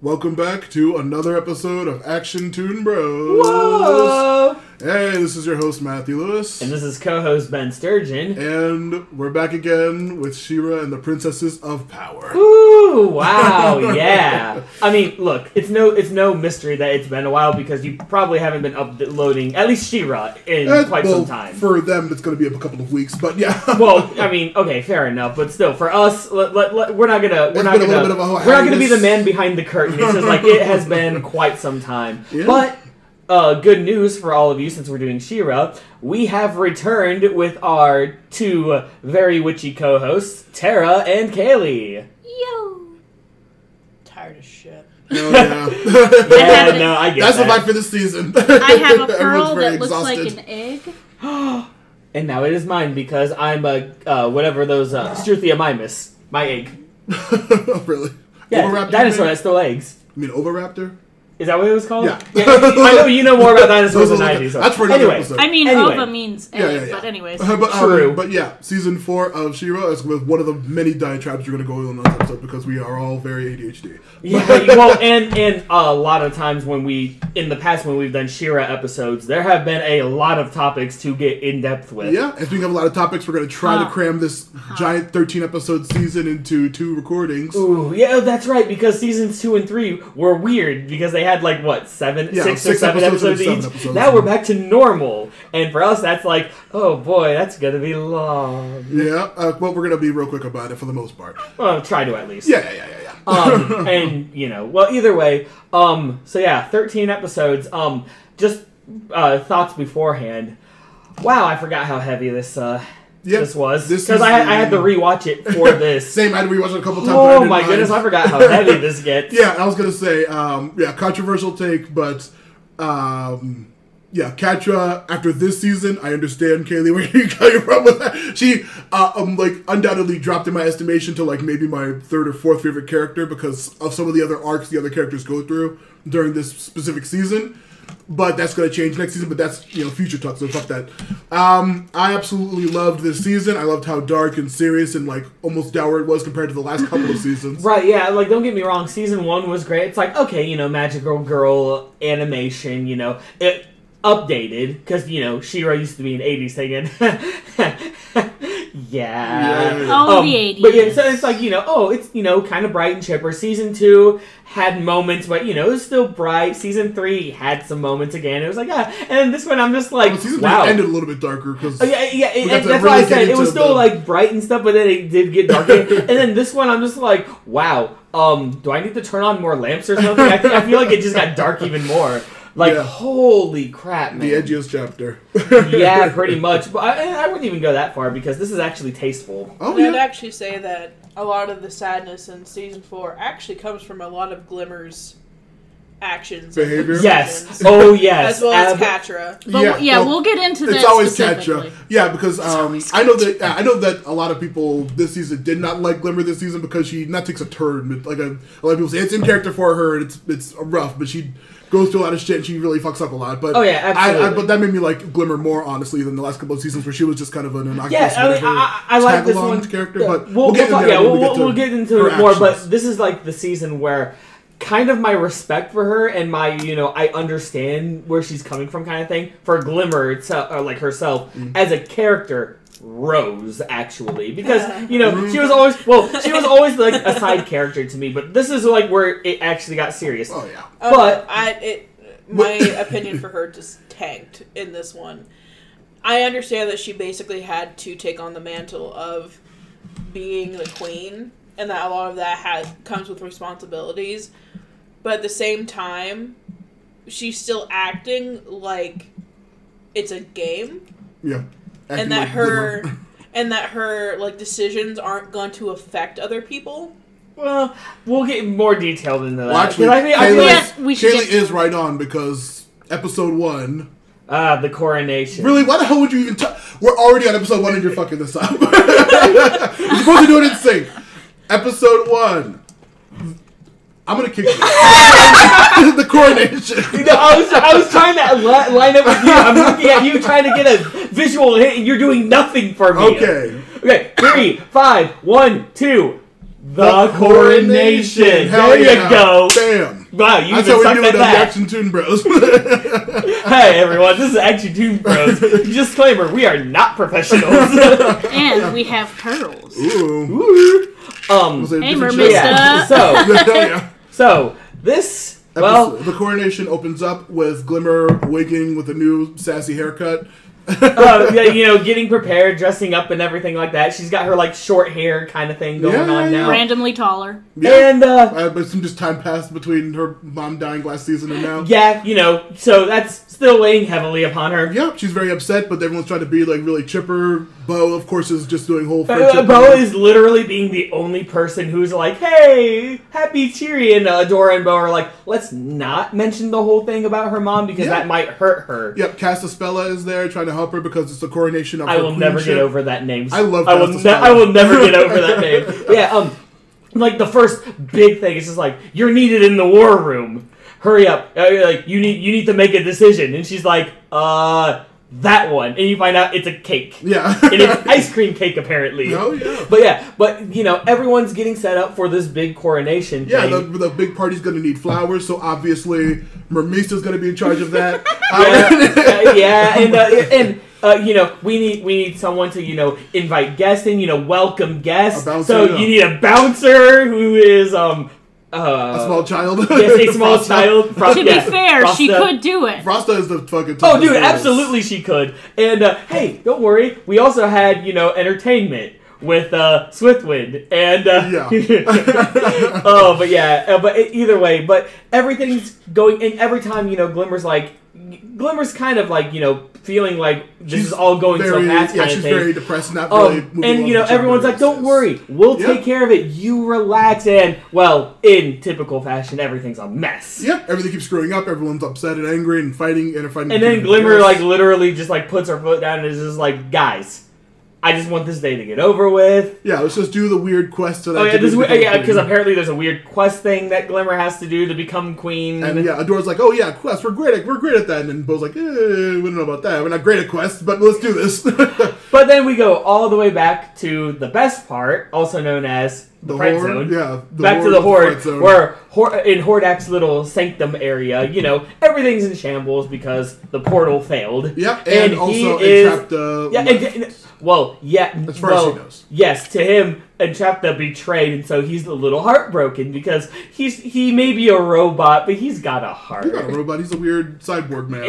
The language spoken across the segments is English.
Welcome back to another episode of Action Toon Bros. Whoa! Hey, this is your host Matthew Lewis. And this is co-host Ben Sturgeon. And we're back again with She-Ra and the Princesses of Power. Ooh, wow, yeah. I mean, look, it's no mystery that it's been a while because you probably haven't been uploading, at least She-Ra, in quite some time. For them, it's going to be a couple of weeks, but yeah. Well, I mean, okay, fair enough, but still, for us, we're not gonna be the man behind the curtain. It's just like it has been quite some time, yeah. But. Good news for all of you, since we're doing She-Ra, we have returned with our two very witchy co-hosts, Tara and Kaylee. Yo! Tired of shit. Oh, yeah. I get That's that. the vibe for this season. I have a pearl that exhausted. looks like an egg. And now it is mine, because I'm whatever those, Struthia mimus, my egg. Really? Yeah, Oviraptor, dinosaur, maybe? that's still eggs. You mean Oviraptor? Is that what it was called? Yeah. I know you know more about dinosaurs than I do. So. That's for another anyway. episode. I mean, Anyway. ova means egg, Yeah. but anyways. True. But yeah, season 4 of She-Ra is with one of the many diatribes you're going to go on this episode because we are all very ADHD. Yeah, well, and a lot of times in the past when we've done She-Ra episodes, there have been a lot of topics to get in depth with. Yeah, and speaking of a lot of topics, we're going to try to cram this giant 13-episode season into 2 recordings. Ooh, yeah, that's right, because seasons 2 and 3 were weird, because they had, like, what, 6 or 7 episodes each? Now we're back to normal, and for us, that's like, oh boy, that's going to be long. Yeah, well, we're going to be real quick about it for the most part. Well, try to at least. Yeah. And, well, either way, so yeah, 13 episodes, just thoughts beforehand. Wow, I forgot how heavy this was. Because I had to rewatch it for this. Same, I had to rewatch it a couple times. Oh my goodness, I forgot how heavy this gets. Yeah, I was going to say, controversial take, but, Catra, after this season, I understand, Kaylee, where you're coming from with that. She, undoubtedly dropped in my estimation to, maybe my third or fourth favorite character because of some of the other arcs the other characters go through during this specific season. But that's going to change next season, but that's, future talk, so fuck that. I absolutely loved this season. I loved how dark and serious and, almost dour it was compared to the last couple of seasons. Right, yeah, don't get me wrong, season 1 was great. It's like, okay, magical girl animation, it updated, because, She-Ra used to be an 80s thing, yeah. Oh, the 80s. But yeah, so it's like, it's, kind of bright and chipper. Season 2 had moments, but, it was still bright. Season 3 had some moments again. It was like, and then this one, I'm just like, season wow. 3 ended a little bit darker, because and that's why I said it was still, bright and stuff, but then it did get darker. And then this one, I'm just like, wow, do I need to turn on more lamps or something? I feel like it just got dark even more. Holy crap, man. The edgiest chapter. Yeah, pretty much. But I wouldn't even go that far because this is actually tasteful. Oh, yeah. I'd actually say that a lot of the sadness in season 4 actually comes from a lot of Glimmer's actions. Behavior? Yes. Oh, yes. As well as Catra. But we'll get into that. It's always Catra. Yeah, because I know that a lot of people this season did not like Glimmer this season because she not takes a turn. A lot of people say it's in character for her and it's rough, but she goes through a lot of shit and she really fucks up a lot. But oh yeah, absolutely. But that made me like Glimmer more honestly than the last couple of seasons where she was just kind of an innocuous I like this one character. Yeah, but we'll get into it. We'll get into it more. Actions. But this is the season where kind of my respect for her and my I understand where she's coming from kind of thing for Glimmer itself, or herself as a character rose actually because she was always a side character to me, but this is where it actually got serious. Oh yeah. But my opinion for her just tanked in this one. I understand that she basically had to take on the mantle of being the queen, and that a lot of that comes with responsibilities. But at the same time, she's still acting like it's a game. Yeah. And that her decisions aren't going to affect other people. Well, we'll get more detailed into that. Well, actually, Kaylee is right on because episode 1. The coronation. Really? Why the hell would you even We're already on episode 1 and you're fucking this up. You're supposed to do it in sync. Episode 1. I'm gonna kick you. The coronation. I was trying to line up with you. I'm looking at you trying to get a visual hit and you're doing nothing for me. Okay. 3, 5, 1, 2. The coronation. Hell There yeah. you go. Bam. Wow, you That's even how we sucked do at it on the that. Action Toon Bros. Hey everyone, this is Action Toon Bros. Disclaimer: we are not professionals. And we have turtles. Ooh. Was it a Hey, different mermaid show? stuff. Yeah. So this The coronation opens up with Glimmer wigging with a new sassy haircut. getting prepared, dressing up, and everything like that. She's got her like short hair kind of thing going on now. Randomly taller. Yeah. And but some just time passed between her mom dying last season and now. so that's still weighing heavily upon her. Yeah, she's very upset, but everyone's trying to be like really chipper. Bo, of course, is just doing whole friendship. Bo is literally being the only person who's like, "Hey, happy, cheery," and Adora and Bo are like, "Let's not mention the whole thing about her mom because that might hurt her." Yep, Castaspella is there trying to help her because it's the coronation of her I will never queenship. get over that name. I love I will Castaspella. never get over that name. But yeah, like the first big thing is just like, "You're needed in the war room. Hurry up! Like you need to make a decision." And she's like, that one," and you find out it's a cake. Yeah. And it's ice cream cake apparently. Oh yeah. But everyone's getting set up for this big coronation. Yeah, thing. the big party's going to need flowers, so obviously Mermista's going to be in charge of that. We need someone to invite guests in, welcome guests. A bouncer, So yeah. you need a bouncer who is a small child. yes, a small child. To be fair, she Frosta. could do it. Frosta is the fucking. Oh, dude, toughest absolutely she could. And hey, don't worry, we also had entertainment with Swiftwind and but either way, but everything's going, and every time Glimmer's kind of like feeling like this is all going so fast. Yeah, kind she's of thing. very depressed, not really. moving And along with everyone's like, "Don't worry, we'll take care of it. You relax." And well, in typical fashion, everything's a mess. Yeah, everything keeps screwing up. Everyone's upset and angry and fighting and fighting. And then Glimmer literally just puts her foot down and is just like, "Guys, I just want this day to get over with." Yeah, let's just do the weird quest. So that Because apparently there's a weird quest thing that Glimmer has to do to become queen. And yeah, Adora's like, "Oh yeah, quest. We're great at that." And then Bo's like, "We don't know about that. We're not great at quests, but let's do this." But then we go all the way back to the best part, also known as the Fright Horde, Zone. yeah. Back to the Horde, Fright Zone. where in Hordak's little sanctum area, everything's in shambles because the portal failed. Yeah, and also Entrapta. As far as he knows. Yes, to him, Entrapta betrayed, and so he's a little heartbroken because he may be a robot, but he's got a heart. He's not a robot. He's a weird cyborg man.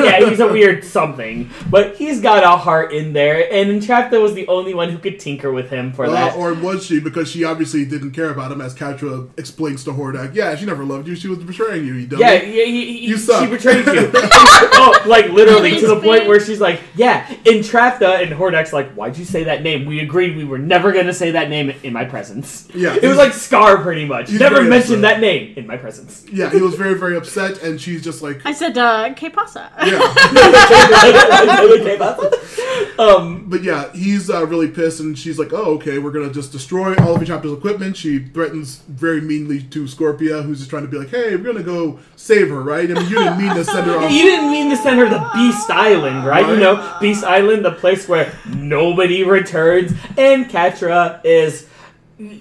Yeah, he's a weird something, but he's got a heart in there, and Entrapta was the only one who could tinker with him for that. Or was she? Because she obviously didn't care about him, as Catra explains to Hordak. Yeah, she never loved you. She was betraying you. You dummy. Yeah, You suck. she betrayed you. Literally, to the point where she's like, "Yeah, Entrapta," and Hordak's like, "Why'd you say that name? We agreed we were never going to say that name in my presence." Yeah, it was like Scar, pretty much. He's Never very mentioned upset. that name in my presence. Yeah, he was very, very upset, and she's just like, I said, que pasa? yeah. Um, But yeah, he's really pissed, and she's like, "Oh, okay, we're gonna just destroy all of Entrapta's equipment." She threatens very meanly to Scorpia, who's just trying to be like, "Hey, we're gonna go save her, right? I mean, you didn't mean to send her off." You didn't mean to send her to Beast Island, right? Right. Beast Island, the place where nobody returns. And Catra is...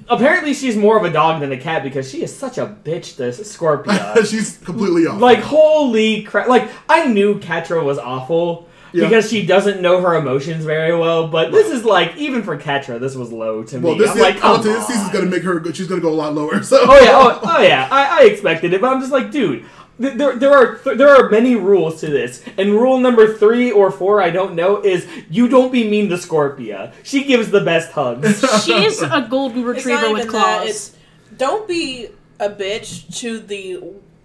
Apparently she's more of a dog than a cat because she is such a bitch to Scorpia. She's completely off. Holy crap. I knew Catra was awful because she doesn't know her emotions very well, but this is even for Catra, this was low to me. Well, this this season's gonna make her. She's gonna go a lot lower. So. Oh yeah. I expected it, but I'm just like, dude, there are many rules to this, and rule number 3 or 4, I don't know, is you don't be mean to Scorpia. She gives the best hugs. She's a golden retriever with claws. It's don't be a bitch to the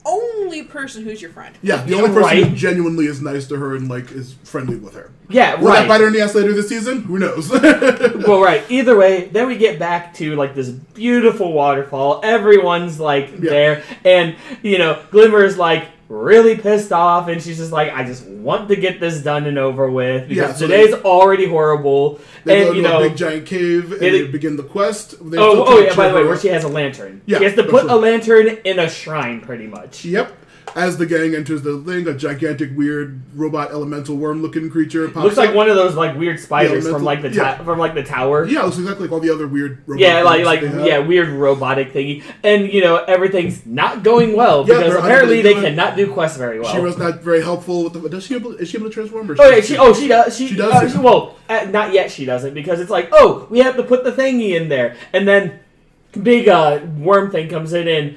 only person who's your friend. Yeah, the only person Right. who genuinely is nice to her and is friendly with her. Yeah, Will right. that bite her in the ass later this season? Who knows? Well, right. Either way, then we get back to this beautiful waterfall. Everyone's there, and Glimmer's really pissed off, and she's just like, "I just want to get this done and over with because so today's already horrible." They And go to a big giant cave and they begin the quest. They still by the capture way, her. where she has a lantern. Yeah, She has to that's put right. a lantern in a shrine, pretty much. Yep. as the gang enters the thing, a gigantic, weird robot elemental worm-looking creature pops looks like up. one of those like weird spiders Yeah, from like the the tower. Yeah, it looks exactly like all the other weird robot weird robotic thingy. And everything's not going well because apparently they cannot do quests very well. Shira's not very helpful with is she able to transform? Or she does. She does. Not yet. She doesn't because it's like, we have to put the thingy in there, and then big worm thing comes in, and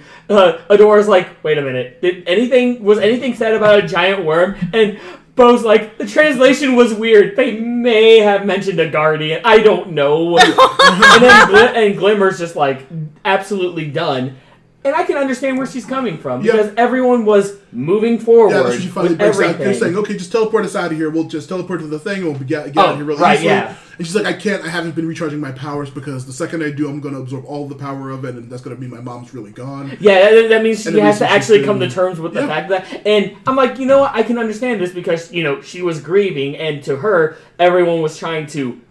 Adora's like, wait a minute, was anything said about a giant worm? And Bo's like, the translation was weird. They may have mentioned a guardian. I don't know. And then Glimmer's just like absolutely done. And I can understand where she's coming from because everyone was moving forward. Yeah, so she finally breaks out. They're saying, "Okay, just teleport us out of here. We'll just teleport to the thing, and we'll get out of here really easily." Yeah. And she's like, I haven't been recharging my powers because the second I do, I'm going to absorb all the power of it, and that's going to mean my mom's really gone. Yeah, that means she has to actually come to terms with the fact that. And I'm like, you know what? I can understand this because, she was grieving, and to her, everyone was trying to,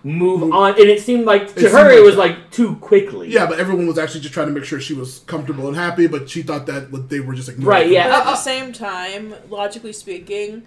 move on. And it seemed like, to her, it was like too quickly. Yeah, but everyone was actually just trying to make sure she was comfortable and happy, but she thought that they were just ignoring her. Right, yeah. But at the same time, logically speaking,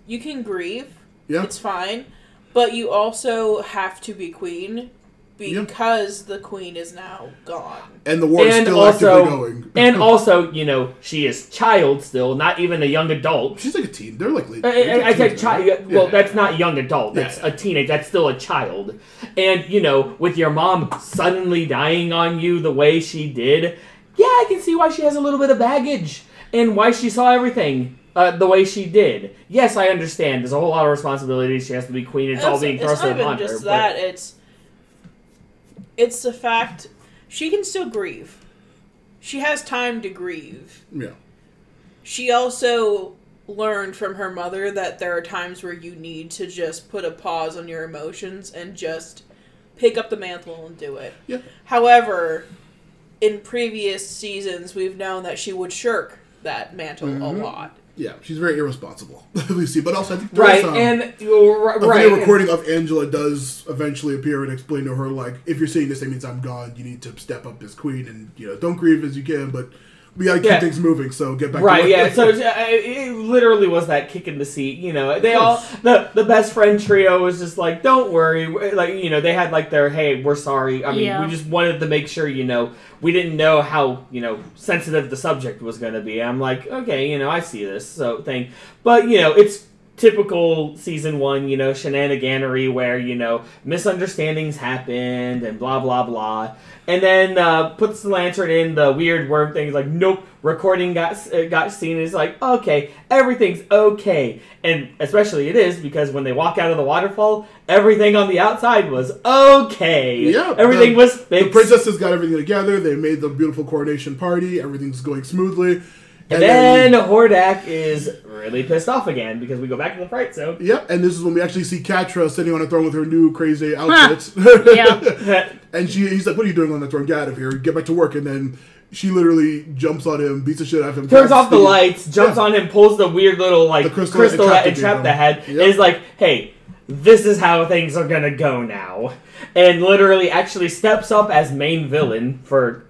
you can grieve. Yeah. It's fine. But you also have to be queen because the queen is now gone. And the war is still actively going. And also, she is child still, not even a young adult. She's like a teen. They're like late. I said child. Well, that's not young adult. That's a teenage. That's still a child. And, with your mom suddenly dying on you the way she did, I can see why she has a little bit of baggage and why she saw everything the way she did. Yes, I understand. There's a whole lot of responsibilities. She has to be queen. It's all being thrust upon her. It's not even just that. It's the fact she can still grieve. She has time to grieve. Yeah. She also learned from her mother that there are times where you need to just put a pause on your emotions and just pick up the mantle and do it. Yeah. However, in previous seasons, we've known that she would shirk that mantle a lot. Yeah, she's very irresponsible, we see. But also, I think a recording of Angela does eventually appear and explain to her, like, if you're seeing this, that means I'm gone. You need to step up as queen and, don't grieve as you can, but we gotta keep things moving, so get back to work. Right, yeah, so it literally was that kick in the seat, they all, the best friend trio was just like, don't worry, like, they had like their, hey, we're sorry, I mean, we just wanted to make sure, we didn't know how, sensitive the subject was gonna be. I'm like, okay, I see this, thing, but, it's typical season 1, shenaniganery where, misunderstandings happened and blah, blah, blah. And then puts the lantern in, the weird worm thing is like, nope, recording got seen. It's like, okay, everything's okay. And especially it is because when they walk out of the waterfall, everything on the outside was okay. Yeah. Everything was fixed. The princess has got everything together. They made the beautiful coronation party. Everything's going smoothly. And then Hordak is really pissed off again because we go back to the fright zone. Yep, and this is when we actually see Catra sitting on a throne with her new crazy outfits. Yeah. And he's like, what are you doing on the throne? Get out of here. Get back to work. And then she literally jumps on him, beats the shit out of him. Turns off the lights, jumps on him, pulls the weird little like crystal that entrapped the head. Yep. And is like, hey, this is how things are going to go now. And literally actually steps up as main villain for...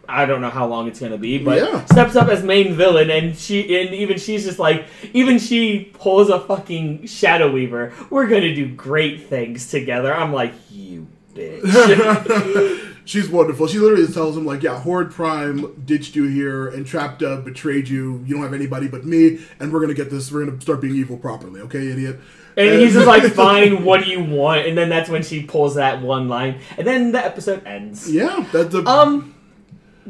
I don't know how long it's gonna be, but steps up as main villain, and she's just like, even she pulls a fucking Shadow Weaver. We're gonna do great things together. I'm like, you bitch. She's wonderful. She literally tells him like, Horde Prime ditched you here, entrapped betrayed you. You don't have anybody but me, and we're gonna get this. We're gonna start being evil properly, okay, idiot. And he's just like, fine, what do you want? And then that's when she pulls that one line, and then the episode ends. Yeah, that's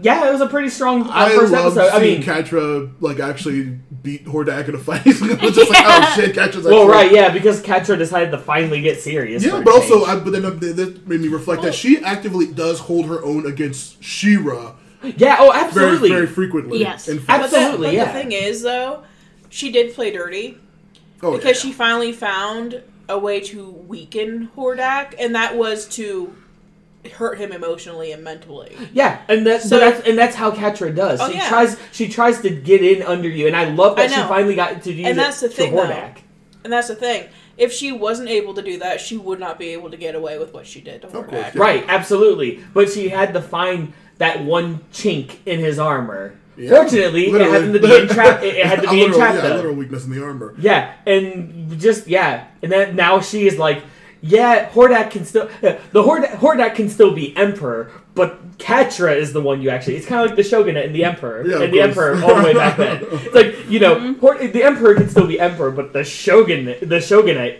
Yeah, it was a pretty strong first episode. I mean, Catra like actually beat Hordak in a fight. It was just like, oh shit, Catra's like, well, right, yeah, because Catra decided to finally get serious. Yeah, but also, but then that made me reflect that she actively does hold her own against She-Ra. Yeah, oh, absolutely, very frequently. Yes, absolutely. But the thing is, though, she did play dirty because she finally found a way to weaken Hordak, and that was to hurt him emotionally and mentally. Yeah, and that's how Catra does. She tries to get in under you, and I love that she finally got to do and that's the thing, Hordak. And that's the thing. If she wasn't able to do that, she would not be able to get away with what she did to Hordak. Right, absolutely. But she had to find that one chink in his armor. Yeah. Fortunately, it happened to be entrapped. It had to be entrapped. Yeah, a little weakness in the armor. Yeah, and and then now she is like, yeah, Hordak can still Hordak can still be emperor, but Catra is the one you actually. It's kind of like the shogunate and the emperor, and the emperor all the way back then. It's like the emperor can still be emperor, but the shogunate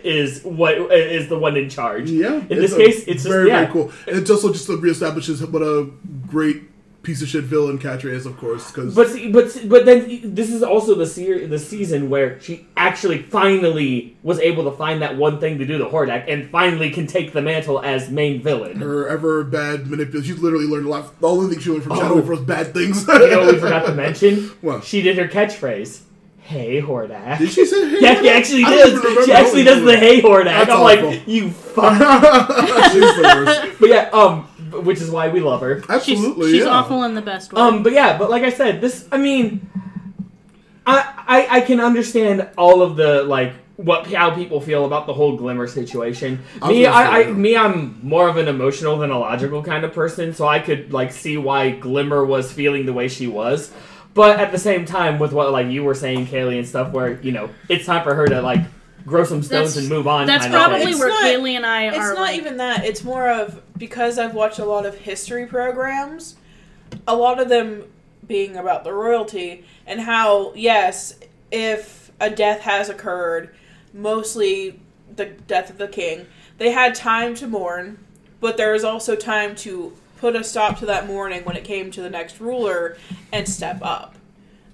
is the one in charge. Yeah, in this case, it's very just, very cool. And it also just reestablishes what a great piece of shit villain Catra is, of course. Cause but then this is also the season where she actually finally was able to find that one thing to do to Hordak, and finally can take the mantle as main villain. Her ever bad manipulation. She's literally learned a lot. The only thing she learned from Shadow was bad things. You know what we forgot to mention? What? She did her catchphrase. Hey, Hordak. Did she say hey, yeah, Hordak? she actually does. She actually does the hey, Hordak. That's I'm awful. like, you fuck. She's the worst. But yeah, which is why we love her. Absolutely, she's yeah. awful in the best way. But like I said, this, I mean, I can understand all of the, like, how people feel about the whole Glimmer situation. I'm more of an emotional than a logical kind of person, so I could, like, see why Glimmer was feeling the way she was. But at the same time, with what, like, you were saying, Kaylee, and stuff, where, it's time for her to, like, grow some stones and move on. That's probably where Kaylee and I are. It's not even that. It's more of, because I've watched a lot of history programs, a lot of them being about the royalty, and how, yes, if a death has occurred, mostly the death of the king, they had time to mourn, but there was also time to put a stop to that mourning when it came to the next ruler and step up.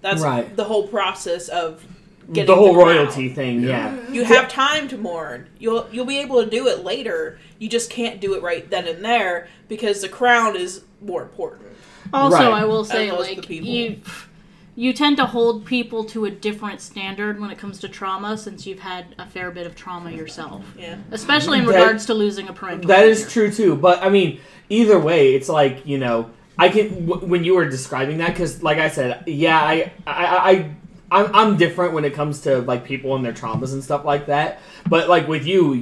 That's right. The whole process of getting the whole the crown. royalty thing, yeah. You have time to mourn. You'll be able to do it later. You just can't do it right then and there because the crown is more important. Also, right. I will say, like, you tend to hold people to a different standard when it comes to trauma, since you've had a fair bit of trauma yourself. Yeah. Especially in regards to losing a parental That figure. is true, too. But, I mean, either way, it's like, I can, when you were describing that, because, like I said, yeah, I'm different when it comes to, like, people and their traumas and stuff like that. But, like, with you,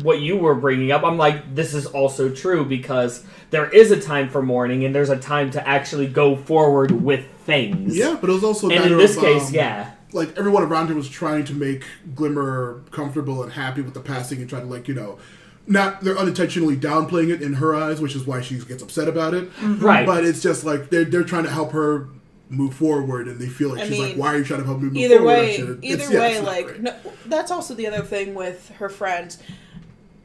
what you were bringing up, I'm like, this is also true because there is a time for mourning and there's a time to actually go forward with things. Yeah, but it was also and in this case, yeah. Like, everyone around her was trying to make Glimmer comfortable and happy with the passing and trying to, like, they're unintentionally downplaying it in her eyes, which is why she gets upset about it. Right. But it's just, like, they're trying to help her move forward, and they feel like she's like, why are you trying to help me move forward? Either way, like, no, that's also the other thing with her friends.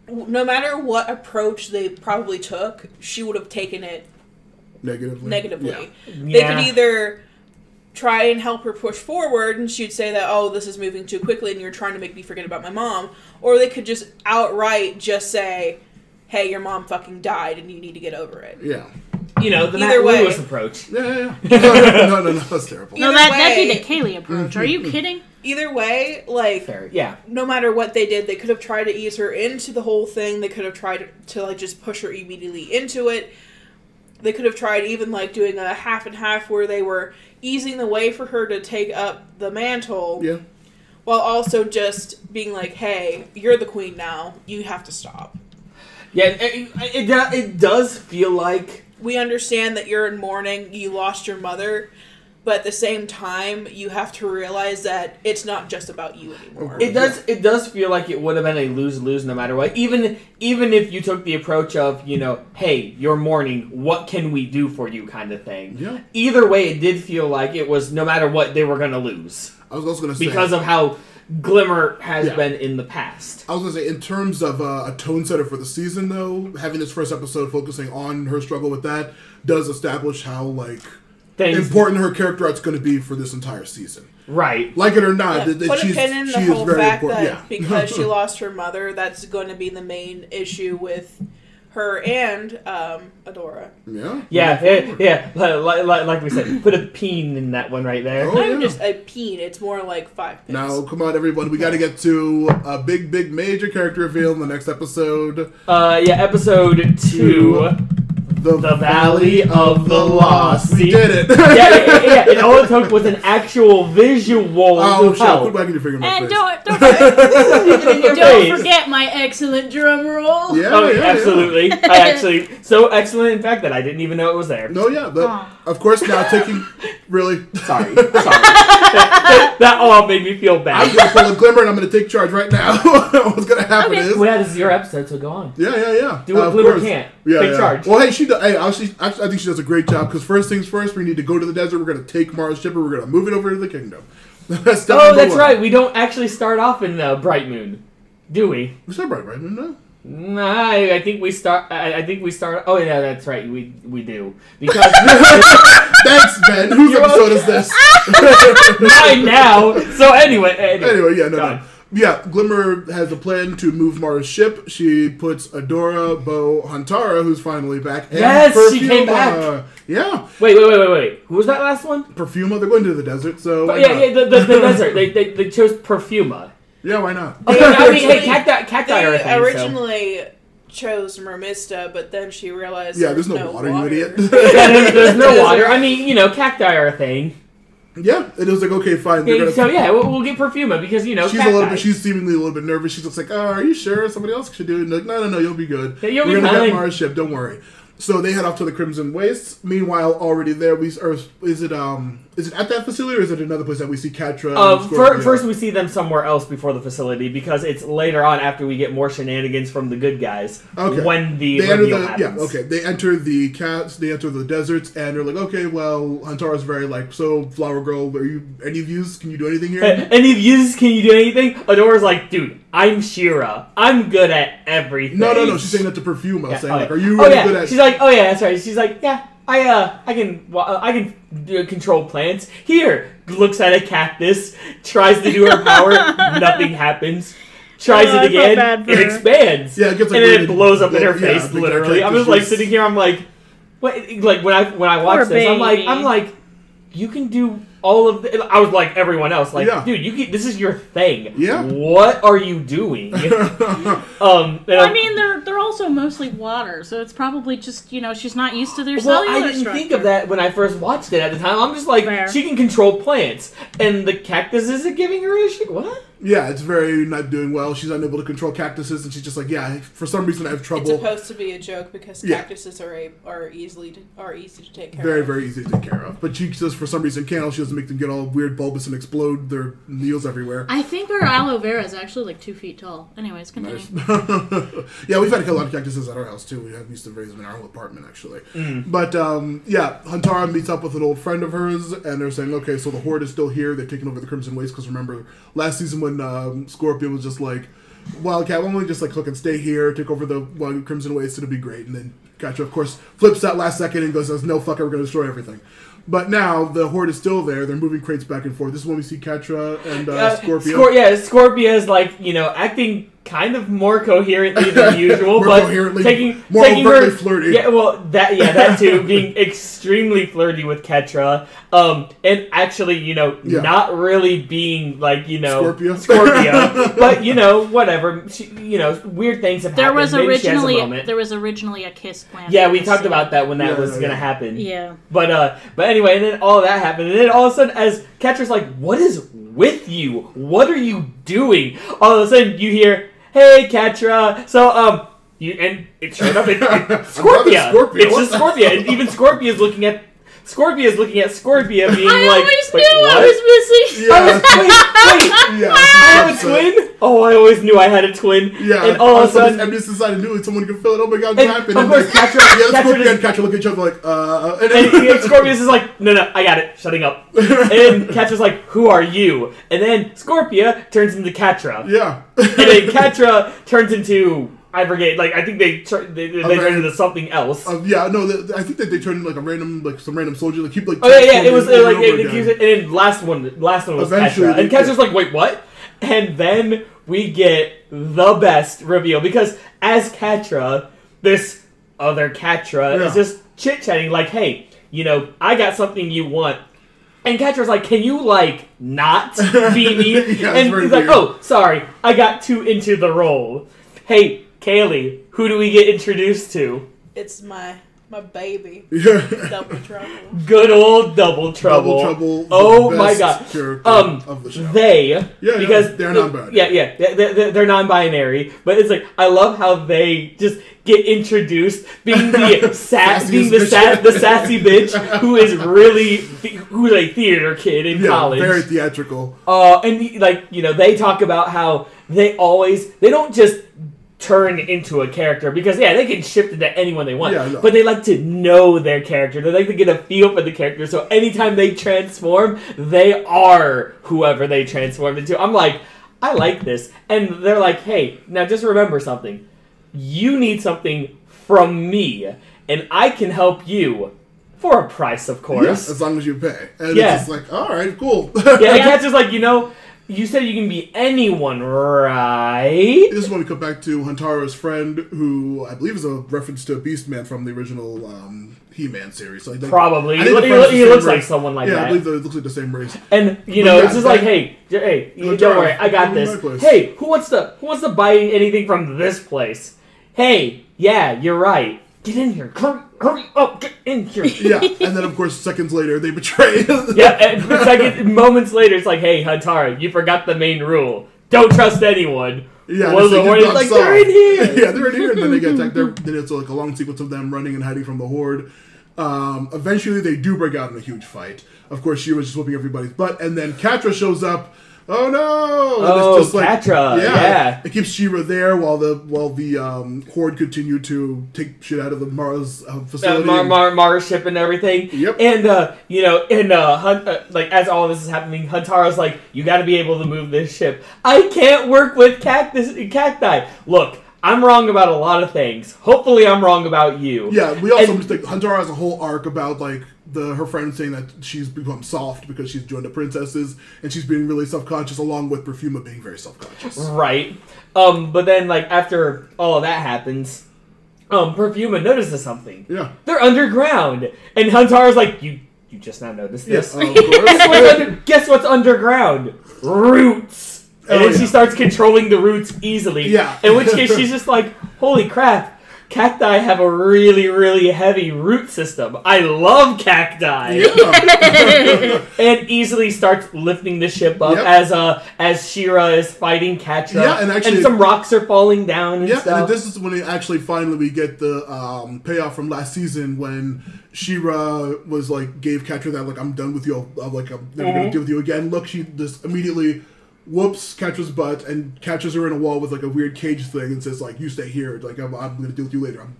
No matter what approach they probably took, she would have taken it negatively. Yeah. They could either try and help her push forward, and she'd say that, oh, this is moving too quickly, and you're trying to make me forget about my mom. Or they could just outright just say, hey, your mom fucking died, and you need to get over it. Yeah. The Matt Lewis approach. Yeah. No, that's terrible. No, that'd be the Kaylee approach. Are you kidding? Either way, like, fair. Yeah. No matter what they did, they could have tried to ease her into the whole thing. They could have tried to like, just push her immediately into it. They could have tried even, like, doing a half and half where they were easing the way for her to take up the mantle. Yeah. While also just being like, hey, you're the queen now. You have to stop. Yeah, it does feel like... We understand that you're in mourning, you lost your mother, but at the same time, you have to realize that it's not just about you anymore. It does feel like it would have been a lose-lose no matter what. Even if you took the approach of, hey, you're mourning, what can we do for you kind of thing. Yeah. Either way, it did feel like it was no matter what, they were going to lose. I was also going to say... Because of how Glimmer has been in the past. I was going to say, in terms of a tone setter for the season, though, having this first episode focusing on her struggle with that does establish how, like, important her character arc's going to be for this entire season. Right. Like it or not, put a pin in the whole fact that because she Yeah. lost her mother, that's going to be the main issue with her and Adora. Yeah. Yeah. Like we said, put a peen in that one right there. Oh, Not yeah. even just a peen, it's more like 5 pins. Now, come on, everyone. We got to get to a big major character reveal in the next episode. Episode 2. The Valley of the Lost. We did it. yeah. And all it took was an actual visual. Oh, shit. help. Put back in your finger in my And face. don't forget my excellent drum roll. Yeah, Oh, yeah, absolutely. I actually so excellent in fact that I didn't even know it was there. No, yeah, but Aw. of course now taking really. Sorry. That all made me feel I'm bad. gonna pull a glimmer and I'm gonna take charge right now. What's gonna happen Okay. is. Well, this is your episode, so go on. Yeah. Do what Of Glimmer course. can't. Yeah, Take yeah. charge. Well, hey, I think she does a great job because first things first, we need to go to the desert. We're gonna take Mara's ship and we're gonna move it over to the kingdom. That's step Oh, number that's one. right. We don't actually start off in Bright Moon, do we? We said right, no? Nah, I think we start. I think we start. Oh yeah, that's right. We do because Thanks, Ben. Whose You're episode is this? mine now. So anyway. Anyway, yeah, Go no. on. Yeah, Glimmer has a plan to move Mara's ship. She puts Adora, Bo, Hantara, who's finally back. And Yes, she came Perfuma. Yeah, Wait. Who was that last one? Perfuma. They're going to the desert, so why Yeah, not? the desert. They chose Perfuma. Yeah, why not? I mean, hey, cacti are a They thing. originally chose Mermista, but then she realized Yeah, there's no water, you idiot. So. There's no water. I mean, cacti are a thing. Yeah, it was like, okay, fine. They're gonna, So yeah, we'll get Perfuma because she's cacti. she's seemingly a little bit nervous. She's just like, oh, are you sure somebody else should do it? And like, no, you'll be good. Yeah, you'll We're be gonna fine. get Mara's ship. Don't worry. So they head off to the Crimson Wastes. Meanwhile, already there, is it at that facility or is it another place that we see Catra? and Scorpio? First, we see them somewhere else before the facility because it's later on after we get more shenanigans from the good guys. Okay. When the They enter reveal the happens. They enter the cats. They enter the deserts, and they're like, okay, well, Hantara's very like, so Flower Girl, are you any of yous? Can you do anything here? Any of yous, can you do anything? Adora's like, dude, I'm Shira. I'm good at everything. No. She's saying that to Perfuma, Yeah, saying oh, like, yeah. are you Oh really yeah. good at? She's like, oh yeah, that's right. She's like, yeah, I can control plants. Here, looks at a cactus, tries to do her power, nothing happens. Tries Oh, I it felt again, bad for it her. expands. Yeah, it gets, like, and then really- it blows up in her yeah, face, the literally. I'm cactus just like just- sitting here. I'm like, what? Like when I watch Poor this, I'm baby. like, you can do all of the. I was like everyone else, like, Yeah. dude, this is your thing. Yeah. What are you doing? And I mean, they're also mostly water, so it's probably just she's not used to their well, cellular I didn't structure. think of that when I first watched it at the time. I'm just like, Fair. she can control plants, and the cactus isn't giving her issue. What? Yeah, it's very not doing well. She's unable to control cactuses, and she's just like, yeah, for some reason I have It's trouble. supposed to be a joke because Yeah. cactuses are easy to take care Very, of. very easy to take care of. But she just, for some reason, can't. She doesn't make them get all weird bulbous and explode their needles everywhere. I think our aloe vera is actually like 2 feet tall. Anyways, continue. Nice. Yeah, we've had a lot of cactuses at our house, too. We used to raise them in our whole apartment, actually. But, yeah, Hantara meets up with an old friend of hers, and they're saying, okay, so the Horde is still here. They've taken over the Crimson Waste, because remember, last season when Scorpio was just like, Wildcat, why don't we just like look and stay here, take over the Crimson Waste, it'll be great. And then Catra, of course, flips that last second and says, no, fuck it, we're going to destroy everything. But now the Horde is still there. They're moving crates back and forth. This is when we see Catra and Scorpio. Scorpio is like, acting kind of more coherently than usual, More but coherently, taking more overtly her, flirty. Yeah, well, that too, being extremely flirty with Catra, and actually, not really being like, Scorpio. but whatever. She, weird things have There happened. was Maybe she has a originally moment. a kiss plan. Yeah, we talked about that when that Yeah, was yeah, gonna yeah. happen. Yeah. But anyway, and then all of that happened, and then all of a sudden, as Catra's like, "What is with you? What are you doing?" All of a sudden, you hear, "Hey, Catra." So and it showed up. It's Scorpia. Scorpio. It's just Scorpia, and even Scorpia is looking at Scorpia, being I like, always "Wait, knew what?" I was missing. Yeah. Wait, Yeah, I have a so- twin. Oh, I always knew I had a twin. Yeah, and all of a sudden, I'm just decided knew it. Someone could fill it. Oh my god, what And, happened? of And course, then- Catra- yeah, Catra Scorpio and just- Catra look at each other like, and Scorpius is like, no, I got it, shutting up. And Catra's like, who are you? And then Scorpia turns into Catra. yeah. And then Catra turns into, I forget, like, I think they turn into something else. Yeah, no, I think that they turned into like some random soldier. Like keep like. Oh yeah, it was transforming like, over and over again. and then last one was Eventually, Catra. And they- Catra's like, wait, what? And then we get the best reveal, because as Catra, this other Catra is just chit-chatting like, hey, I got something you want. And Catra's like, can you, like, not be me? Yeah, it's and very he's like, weird. oh, sorry, I got too into the role. Hey, Kaylee, who do we get introduced to? It's my My baby. Yeah. Double trouble. Good old Double Trouble. Double Trouble. Oh the my best god. character of the show. Because they're non-binary. Yeah, they're non-binary. But it's like I love how they just get introduced being the sassy bitch who is really who's a theater kid in college. Very theatrical. And they talk about how they don't just turn into a character because they can shift into anyone they want, but they like to know their character. They like to get a feel for the character, so anytime they transform, they are whoever they transformed into. I'm like, I like this. And they're like, hey, now just remember something. You need something from me, and I can help you for a price, of course. Yes, as long as you pay. And it's just like, alright, cool. And Cat's just like, you said you can be anyone, right? This is when we come back to Hantaro's friend, who I believe is a reference to Beastman from the original He-Man series. So probably. He looks like someone like that. Yeah, I believe it looks like the same race. And, it's just like, hey, don't worry, I got this. Hey, who wants to buy anything from this place? Hey, yeah, you're right. Get in here. Hurry up, get in here. Yeah, and then, of course, seconds later, they betray. And moments later, it's like, hey, Hantaro, you forgot the main rule. Don't trust anyone. Yeah, it's like, they're in here. Yeah, they're in here, and then they get attacked. Then it's like a long sequence of them running and hiding from the Horde. Eventually, they do break out in a huge fight. Of course, She-Ra's just whooping everybody's butt, and then Catra shows up. Oh no! Oh, it's just like, Catra! Yeah, it keeps She-Ra there while the Horde continue to take shit out of the Mara's facility, Mara's ship and everything. Yep. And as all of this is happening, Hantaro's like, you got to be able to move this ship. I can't work with cacti. Look, I'm wrong about a lot of things. Hopefully, I'm wrong about you. Yeah, we also Hantaro has a whole arc about like her friend saying that she's become soft because she's joined the princesses, and she's being really self-conscious, along with Perfuma being very self-conscious. Right. But then, after all of that happens, Perfuma notices something. Yeah. They're underground. And Hantaro's like, you just now noticed this? Yes, of course. Guess what's underground? Roots. And then she starts controlling the roots easily. Yeah. In which case, she's just like, holy crap. Cacti have a really, really heavy root system. I love cacti. Yeah. And easily starts lifting the ship up as She-Ra is fighting Catra. Yeah, and some rocks are falling down and stuff. And this is when we get the payoff from last season when She-Ra was gave Catra that I'm done with you. I'm never gonna deal with you again. Look, she just immediately whoops Catra's butt and catches her in a wall with a weird cage thing and says you stay here. I'm gonna deal with you later. I'm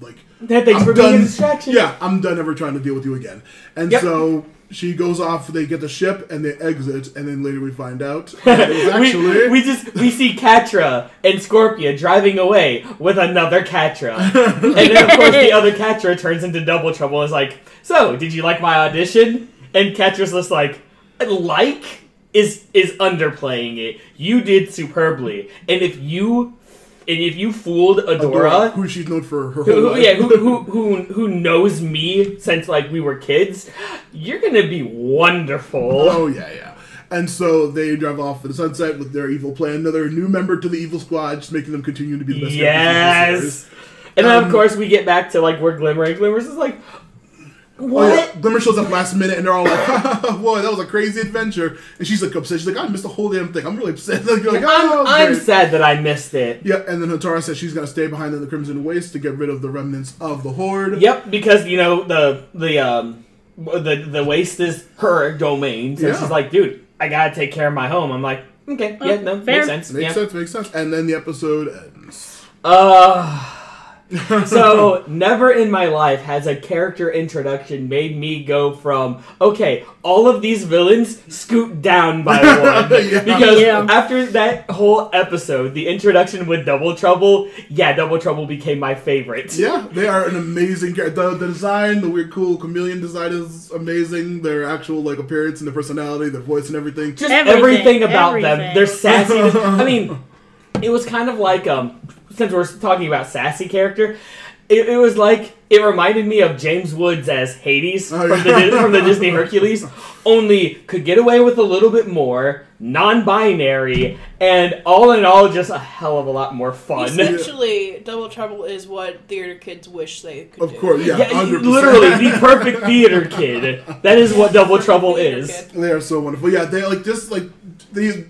thanks for being a distraction. Yeah, I'm done ever trying to deal with you again. And so she goes off. They get the ship and they exit. And then later we find out that it was actually we see Catra and Scorpia driving away with another Catra, and then of course the other Catra turns into Double Trouble and is like, so did you like my audition? And Catra's just like is underplaying it. You did superbly, and if you fooled Adora, who she's known for her whole life, who knows me since we were kids, you're gonna be wonderful. Oh yeah. And so they drive off to the sunset with their evil plan. Another new member to the evil squad, just making them continue to be the best. Yes. And then of course we get back to where Glimmer, and Glimmer's is like, what? Oh, yeah. Glimmer shows up last minute, and they're all like, "Boy, that was a crazy adventure." And she's upset. She's like, "I missed the whole damn thing. I'm really upset." I'm sad that I missed it. Yeah, and then Hantaro says she's gonna stay behind in the Crimson Waste to get rid of the remnants of the Horde. Yep, because the waste is her domain. So she's like, "Dude, I gotta take care of my home." I'm like, "Okay, makes sense." Makes sense. And then the episode ends. So, never in my life has a character introduction made me go from, okay, all of these villains scoot down by one. Because after that whole episode, the introduction with Double Trouble, Double Trouble became my favorite. Yeah, they are an amazing character. The design, the weird, cool chameleon design is amazing. Their actual appearance and their personality, their voice and everything. Just everything about them. They're sassy. I mean, it was kind of since we're talking about sassy character, it was like it reminded me of James Woods as Hades Oh, from the Disney Hercules, only could get away with a little bit more, non-binary, and all in all, just a hell of a lot more fun. Essentially, Double Trouble is what theater kids wish they could do. Of course, yeah, 100%. Literally the perfect theater kid. That is what Double Trouble is. They are so wonderful. Yeah, they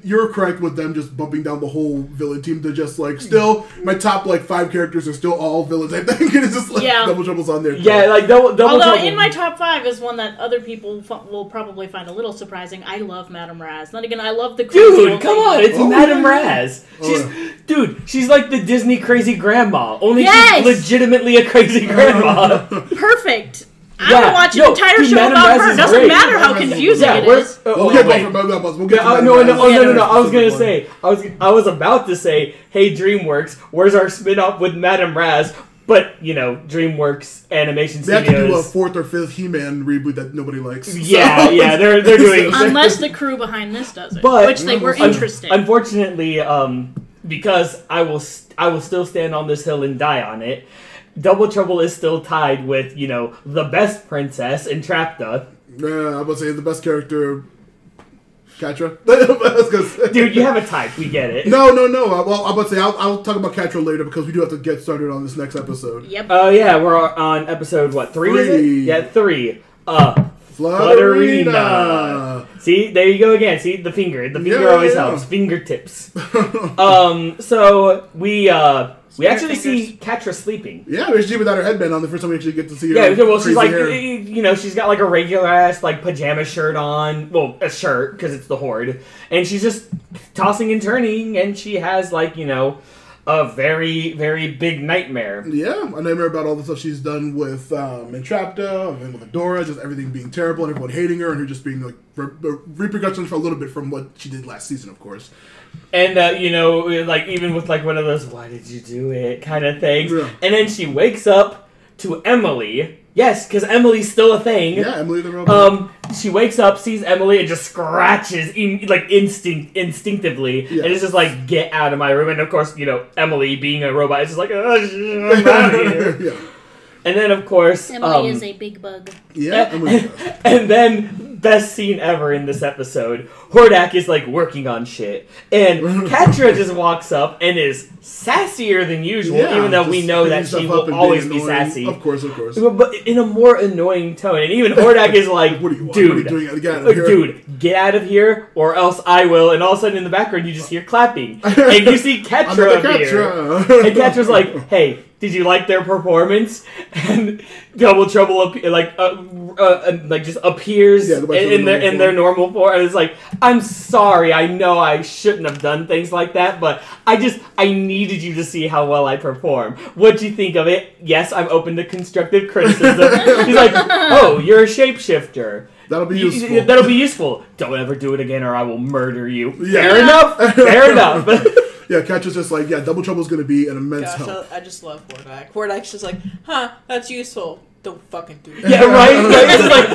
you're correct with them just bumping down the whole villain team to just like still my top like 5 characters are still all villains. I think it's just like Double Trouble's on there. Yeah, like Double Although Trouble. in my top 5 is one that other people will probably find a little surprising. I love Madame Raz. Then again, I love the Dude, come on, it's Madame Raz. Oh, She's like the Disney crazy grandma. Only Yes! she's legitimately a crazy grandma. Perfect. I Yeah, would watch an no, entire dude, show Madame about Raz her. is Doesn't great. matter how Madame Raz is confusing yeah, it we're- is. We'll get to We'll get to No, that. no. I was gonna say, I was about to say, hey DreamWorks, where's our spin-off with Madame Raz? But DreamWorks Animation They have to do a Studios. 4th or 5th He-Man reboot that nobody likes. Yeah, So- yeah, they're doing. Unless the crew behind this does it, But- which they were Un- interested. Unfortunately, because I will still stand on this hill and die on it. Double Trouble is still tied with the best princess Entrapta. Yeah, I'm about to say the best character, Catra. I was gonna say. Dude, you have a type. We get it. No. Well, I'm about to say I'll talk about Catra later because we do have to get started on this next episode. Yep. Oh yeah, we're on episode what 3? Is it? 3. Yeah, 3. Flutterina. See, there you go again. See the finger. The finger Yeah, always yeah. helps. Fingertips. So we actually see Catra sleeping. Yeah, she's without her headband on the first time we actually get to see her. Yeah, well, she's crazy like, hair. she's got like a regular ass like pajama shirt on. Well, a shirt because it's the Horde, and she's just tossing and turning, and she has like a very very big nightmare. Yeah, a nightmare about all the stuff she's done with Entrapta and with Adora, just everything being terrible and everyone hating her and her just being like repercussions for a little bit from what she did last season, of course. And like even with like one of those "why did you do it" kind of things, Yeah. and then she wakes up to Emily. Yes, because Emily's still a thing. Yeah, Emily the robot. She wakes up, sees Emily, and just scratches instinctively, Yeah. and it's just like, get out of my room. And of course, Emily being a robot is just like, I'm out of here. Yeah. And then of course, Emily is a big bug. Yeah, Emily. and then best scene ever in this episode, Hordak is like working on shit, and Catra just walks up and is sassier than usual, Yeah, even though just we know that picking she stuff up will and always being be annoying. sassy. Of course. But in a more annoying tone, and even Hordak is like, What do you want? dude, What are you doing again? dude, get out of here, or else I will. And all of a sudden, in the background, you just hear clapping, and you see Catra Another appear, Catra. and Catra's like, "Hey, did you like their performance?" And Double Trouble just appears Yeah, in their normal form, and it's like, "I'm sorry, I know I shouldn't have done things like that, but I needed you to see how well I perform. What'd you think of it? Yes, I'm open to constructive criticism." He's like, "Oh, you're a shapeshifter. That'll be useful. That'll be useful. Don't ever do it again, or I will murder you." Yeah. Fair enough. Fair enough. Yeah, Catra's just like, Double Trouble's going to be an immense Gosh, help. I just love Hordak. Hordak's just like, that's useful. Don't fucking do it. Yeah, right?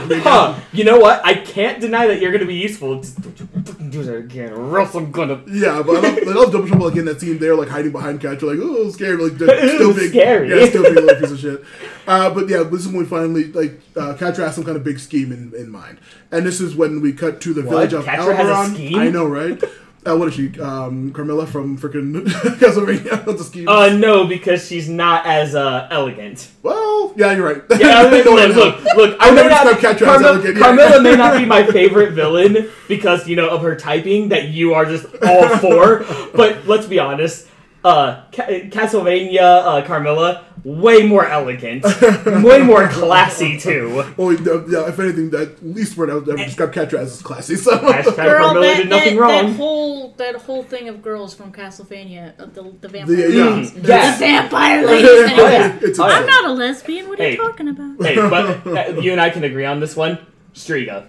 It's like, you know what? I can't deny that you're going to be useful. Just don't you fucking do that again, or else I'm going to... Yeah, but I love Double Trouble like in that scene there, like hiding behind Catra, like, oh, scared, like still being Scary. Yeah, still being a little piece of shit. But yeah, this is when we finally Catra has some kind of big scheme in mind, and this is when we cut to the village of Catra has a Alberon. scheme? I know, right? What is she? Carmilla from freaking Castlevania. What's the scheme? No, because she's not as elegant. Well, yeah, you're right. Yeah, I mean, look. I never described Catra as elegant. Yeah. Carmilla may not be my favorite villain because of her typing that you are just all for. But let's be honest, Castlevania Carmilla, way more elegant, way more classy too. Well, yeah, if anything, that least word I would ever describe Catra as is classy. So. Hashtag Girl, Carmilla did nothing wrong. that whole thing of girls from Castlevania, the vampire Yeah. ladies. Yeah. The vampire ladies. Oh, Anyway, yeah. It's I'm insane. not a lesbian. What are Hey. you talking about? Hey, but you and I can agree on this one. Striga.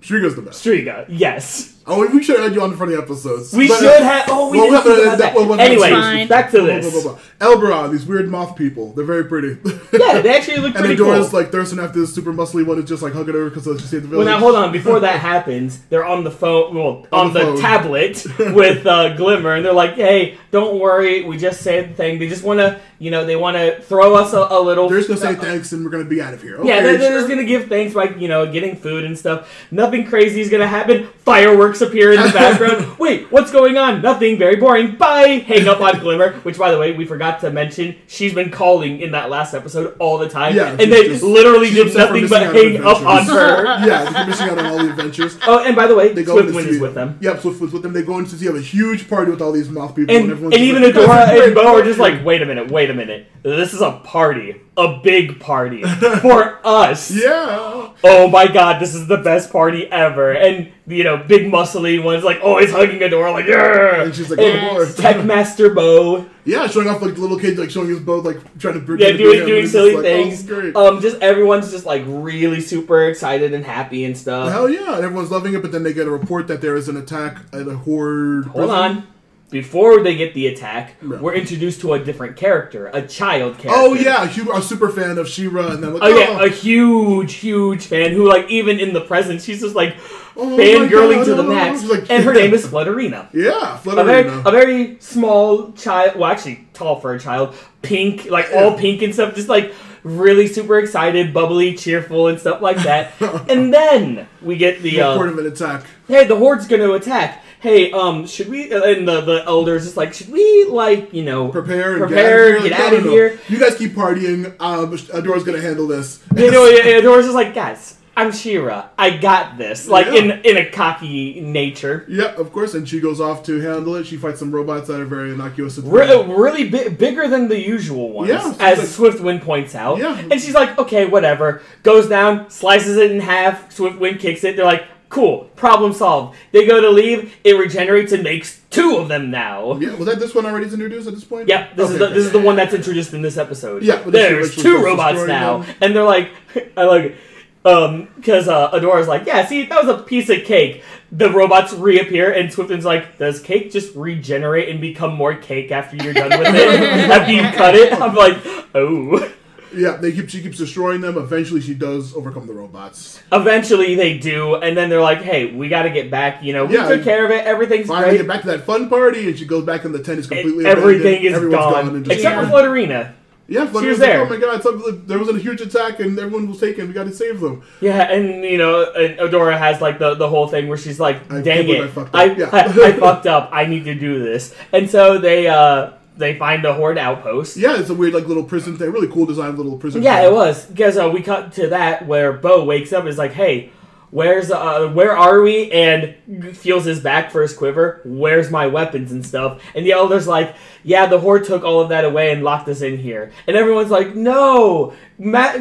Striga's the best. Striga, yes. Oh, we should have had you on for the episodes. We But, should have. Oh, we well, didn't well, think about that- that. well, Anyway, fine. back to Blah, blah, this. blah, blah. Elberon, these weird moth people. They're very pretty. Yeah, they actually look And pretty Adora's cool. like thirsting after this super muscly one is just like hugging her because she saved the Well, village. now hold on. Before that happens, they're on the phone. Well, on the the phone. tablet with Glimmer, and they're like, "Hey, don't worry. We just said the thing. They just want to they want to throw us a little... They're just going to say thanks and we're going to be out of here. Okay, yeah, they're just going to give thanks by, getting food and stuff. Nothing crazy is going to happen. Fireworks appear in the background. Wait, what's going on? Nothing. Very boring. Bye. Hang up on Glimmer, which, by the way, we forgot to mention, she's been calling in that last episode all the time. Yeah, and they literally did nothing but hang up on her. Yeah, they're missing out on all the adventures. Oh, and by the way, Swiftwind is with them. Yep, Swiftwind's with them. They go in to see have a huge party with all these moth people. And even Adora and Bo are just like, wait a minute. This is a party. A big party. For us. Yeah. Oh my god, this is the best party ever. And, big muscly one's like always hugging Adora, like, yeah. And she's like, oh boy. Tech Master Bo. Yeah, showing off like the little kids, like showing his bow, like trying to doing silly things. Great. Just everyone's just like really super excited and happy and stuff. Hell yeah, and everyone's loving it. But then they get a report that there is an attack at a horde. Hold on. Before they get the attack, we're introduced to a different character, a child character. Oh yeah, a super fan of She-Ra, and then like, yeah, a huge fan who, like, even in the present, she's just like fangirling to the max. Like, and her name is Flutterina. Yeah, Flutterina. A very small child, well, actually tall for a child, pink, like all pink and stuff, just like really super excited, bubbly, cheerful, and stuff like that. And then we get the report of an attack. Hey, the horde's going to attack. Hey, should we, and the elders is like, should we, like, prepare, get out of here? You guys keep partying, Adora's gonna handle this. Adora's just like, guys, I'm She-Ra. I got this. Like, in a cocky nature. Yep, of course, and she goes off to handle it. She fights some robots that are very innocuous. Really bigger than the usual ones, as Swiftwind points out. Yeah. And she's like, okay, whatever. Goes down, slices it in half, Swiftwind kicks it. They're like, cool, problem solved. They go to leave, it regenerates and makes 2 of them now. Yeah, was that this one already introduced at this point? Yep, this is the one that's introduced in this episode. Yeah, there's 2 robots now, and they're like, I like it. Because Adora's like, yeah, see, that was a piece of cake. The robots reappear, and Swiftwind's like, does cake just regenerate and become more cake after you're done with it? After you cut it? I'm like, oh. Yeah, she keeps destroying them. Eventually, she does overcome the robots. Eventually, they do, and then they're like, "Hey, we got to get back. We took care of it. Everything's finally great. Get back to that fun party." And she goes back, and the tent is completely everything is gone, except for Flutterina. Yeah, Flutterina's she was there. Like, oh my god, there was a huge attack, and everyone was taken. We got to save them. Yeah, and and Adora has like the whole thing where she's like, "Dang it, I fucked up. I need to do this," and so they find a horde outpost. Yeah, it's a weird little prison thing. Really cool design little prison. Yeah, it was. Because we cut to that where Bo wakes up and is like, hey, where are we? And feels his back for his quiver. Where's my weapons and stuff? And the elder's like, yeah, the horde took all of that away and locked us in here. And everyone's like, no,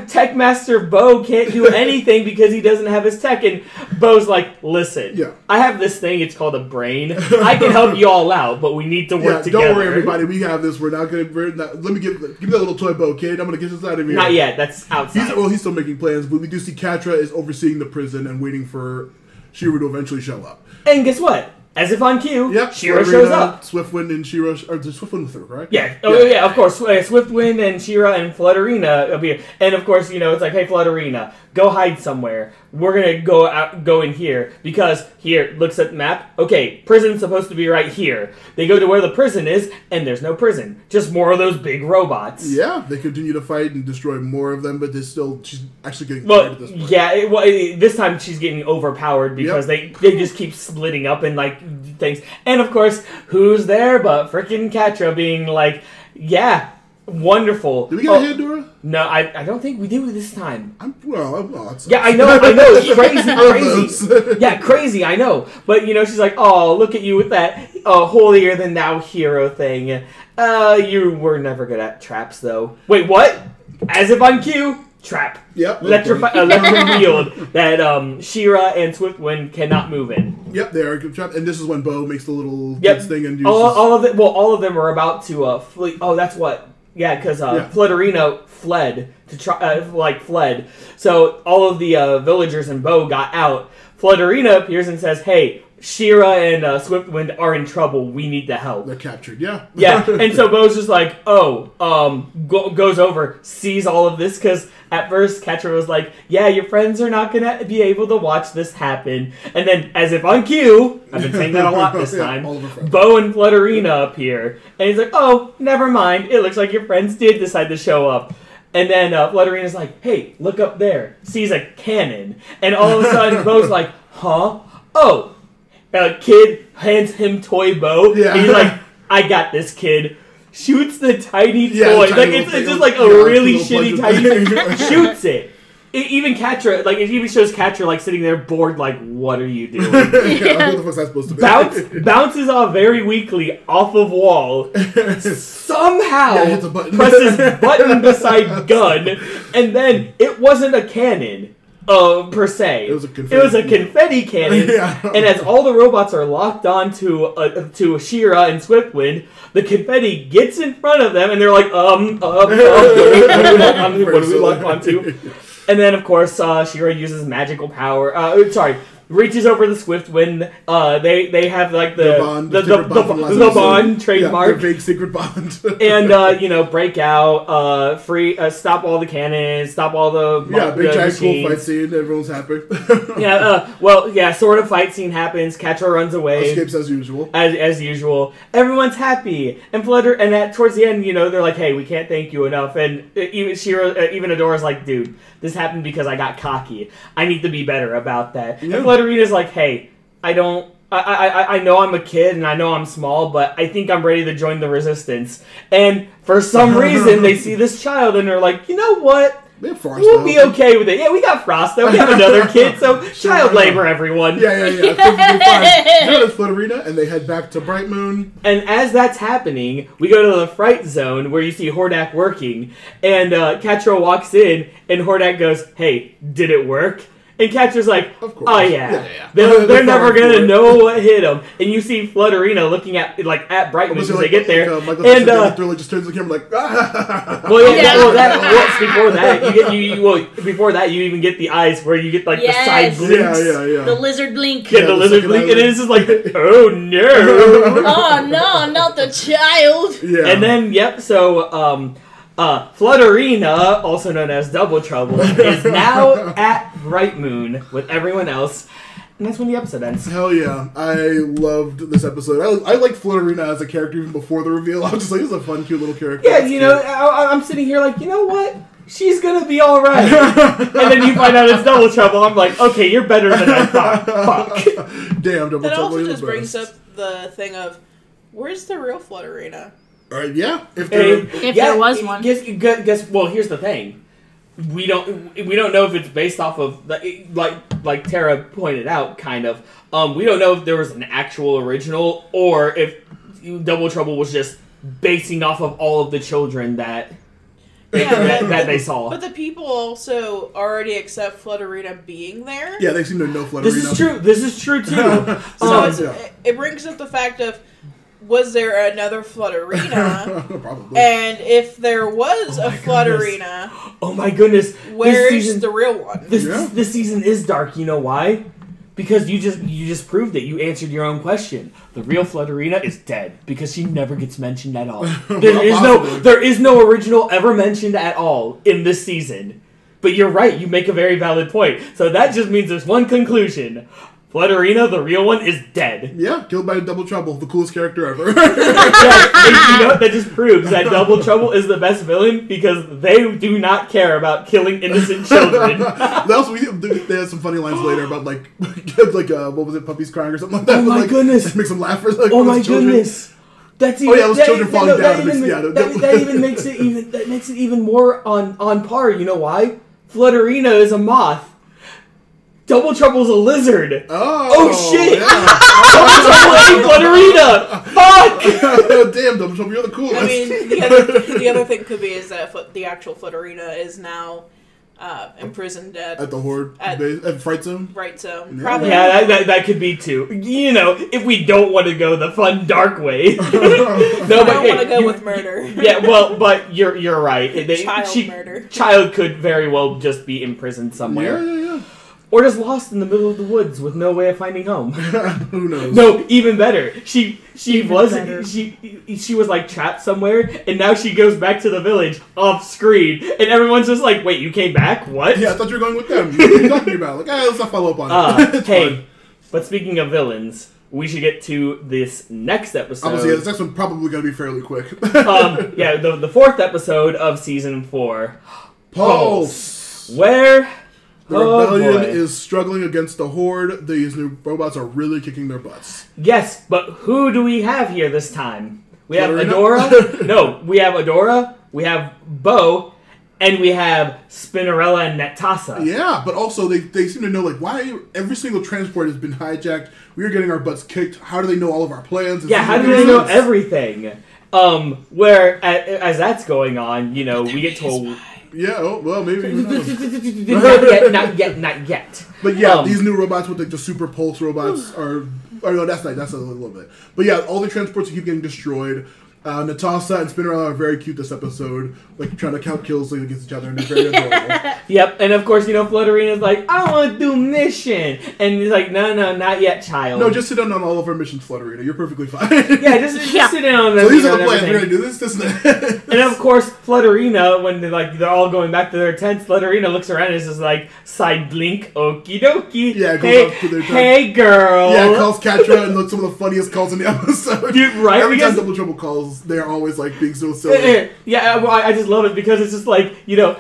Tech Master Bo can't do anything because he doesn't have his tech. And Bo's like, listen, I have this thing. It's called a brain. I can help you all out, but we need to work together. Don't worry, everybody. We have this. We're not going to... Let me give that little toy Bo, kid. I'm going to get this out of here. Not yet. That's outside. He's still making plans, but we do see Catra is overseeing the prison and waiting for She-Ra to eventually show up. And guess what? As if on cue, She-Ra shows up. Swiftwind and She-Ra... Or Swiftwind with her, correct? Yeah. Oh, yeah, of course. Swiftwind and She-Ra and Flutterina appear. And, of course, it's like, hey, Flutterina, go hide somewhere. We're going to go in here. Because, here, looks at the map. Okay, prison's supposed to be right here. They go to where the prison is, and there's no prison. Just more of those big robots. Yeah, they continue to fight and destroy more of them, but she's actually getting tired at this point. Yeah, this time she's getting overpowered because they just keep splitting up and, like, things. And, of course, who's there but frickin' Catra being like, yeah, wonderful. Did we get a hit, Dora? No, I don't think we do this time. I know, it's crazy. Yeah, crazy, I know. But, she's like, oh, look at you with that holier-than-thou hero thing. You were never good at traps, though. Wait, what? As if on cue, trap. Yep. Electric field that She-Ra and Swiftwind cannot move in. Yep, they are trapped. And this is when Bo makes the little kids thing and uses... all of them are about to flee. Oh, that's what... Yeah, because Flutterina fled to fled. So all of the villagers and Bo got out. Flutterina appears and says, "Hey, She-Ra and Swiftwind are in trouble. We need the help." They're captured, yeah. Yeah, and so Bo's just like, goes over, sees all of this, because at first Catra was like, yeah, your friends are not going to be able to watch this happen. And then, as if on cue, I've been saying that a lot this time, Bo and Flutterina appear, and he's like, oh, never mind, it looks like your friends did decide to show up. And then Flutterina's like, hey, look up there, sees a cannon, and all of a sudden Bo's like, huh? Oh. Kid hands him toy Bo. Yeah. And he's like, I got this, kid. Shoots the tiny toy. It's just like a really shitty tiny shoots it. Even Catra, it even shows Catra sitting there bored, what are you doing? What the fuck's that supposed to be? Bounces off very weakly off of wall. Somehow hits a button. Presses button beside gun, and then it wasn't a cannon. Per se. It was a confetti cannon, and as all the robots are locked on to She-Ra and Swiftwind, the confetti gets in front of them, and they're like, what do we lock onto? And then, of course, She-Ra uses magical power. Reaches over the Swiftwind. They have the bond trademark, their big secret bond, and break out, stop all the cannons, stop all the big giant cool fight scene. Everyone's happy. Sort of fight scene happens. Catra runs away, escapes as usual. As usual, everyone's happy, and towards the end, they're like, hey, we can't thank you enough, and even Adora's like, dude, this happened because I got cocky. I need to be better about that. Yeah. And Flutterina's like, hey, I know I'm a kid and I know I'm small, but I think I'm ready to join the resistance. And for some reason, they see this child and they're like, you know what? We'll be okay with it. Yeah, we got Frosto. We have another kid, so child labor, everyone. Yeah. Join Flutterina, and they head back to Bright Moon. And as that's happening, we go to the Fright Zone, where you see Hordak working. And Catra walks in, and Hordak goes, hey, did it work? And Catra's like, oh yeah. They're never gonna know what hit them. And you see Flutterina looking at Bright Moon as they get there. And Thriller just turns the camera like, before that you even get the eyes where you get the side blinks. Yeah. The lizard blink. Yeah, the lizard blink, and it's just like, oh no. Oh no, not the child. Yeah. And then so Flutterina, also known as Double Trouble, is now at Bright Moon with everyone else, and that's when the episode ends. Hell yeah. I loved this episode. I liked Flutterina as a character even before the reveal. I was just like, this is a fun, cute little character. Yeah, I'm sitting here like, you know what? She's gonna be alright. And then you find out it's Double Trouble. I'm like, okay, you're better than I thought. Fuck. Damn, Double Trouble. That also just brings up the thing of, where's the real Flutterina? Yeah, if there was one. Well, here's the thing: we don't know if it's based off of like Tara pointed out, kind of. We don't know if there was an actual original or if Double Trouble was just basing off of all of the children that they saw. But the people also already accept Flutterina being there. Yeah, they seem to know Flutterina. This is true too. It brings up the fact of, was there another Flutterina? Probably. And if there was a Flutterina, oh my goodness, where's the real one? This season is dark. You know why? Because you just proved it. You answered your own question. The real Flutterina is dead because she never gets mentioned at all. There is no original ever mentioned at all in this season. But you're right. You make a very valid point. So that just means there's one conclusion. Flutterina, the real one, is dead. Yeah, killed by Double Trouble, the coolest character ever. You know what? That just proves that Double Trouble is the best villain because they do not care about killing innocent children. They had some funny lines later about what was it, puppies crying or something like that. Oh my goodness! Makes them laugh for oh my goodness! That's even, those children falling down. That makes it even more on par. You know why? Flutterina is a moth. Double Trouble's a lizard. Oh shit! Yeah. Double Trouble ain't Flutterina. Fuck! Damn, Double Trouble, you're the coolest. I mean, the other thing could be is that the actual Flutterina is now imprisoned at the Horde at Fright Zone. Right Zone. Yeah. Probably. Yeah, that could be too. You know, if we don't want to go the fun dark way. I don't want to go with murder. Yeah, well, but you're right. Murder. Child could very well just be imprisoned somewhere. Yeah. Or just lost in the middle of the woods with no way of finding home. Who knows? No, even better. She was better. she was like trapped somewhere, and now she goes back to the village off screen, and everyone's just like, "Wait, you came back? What?" Yeah, I thought you were going with them. What are you talking about? Like, let's not follow up on it. It's Hey, fine. but speaking of villains, we should get to this next episode. Obviously, this next one's probably going to be fairly quick. Yeah, the fourth episode of season 4, Pulse. where The oh, rebellion boy. is struggling against the Horde. These new robots are really kicking their butts. Yes, but who do we have here this time? We have Flutterina? Adora. No, we have Adora. We have Bo. And we have Spinnerella and Netasa. Yeah, but also they seem to know, like, why every single transport has been hijacked. We are getting our butts kicked. How do they know all of our plans? Yeah, how do they know everything? Where, as that's going on, you know, we get told... Yeah, oh, well, maybe. Who knows? not yet. But yeah, these new robots with like the super pulse robots are... Oh, no, that's a little bit. But yeah, all the transports keep getting destroyed. Netasa and Spinnerella are very cute this episode, like trying to count kills against each other, and they're very adorable. Yep, and of course, you know, Flutterina's like, I want to do mission. And he's like, no, not yet, child. No, just sit down on all of our missions, Flutterina. You're perfectly fine. Yeah, just sit in on them. So these are the plans. We're going to do this, and that. And of course, Flutterina, when they're all going back to their tents, Flutterina looks around and is just like, side blink, okie dokie. Yeah, goes up to their tent. Hey, girl. Yeah, calls Catra, and look, some of the funniest calls in the episode. Dude, right? Every time Because- Double Trouble calls, they're always like being so silly. Yeah, well, I just love it because it's just like, you know,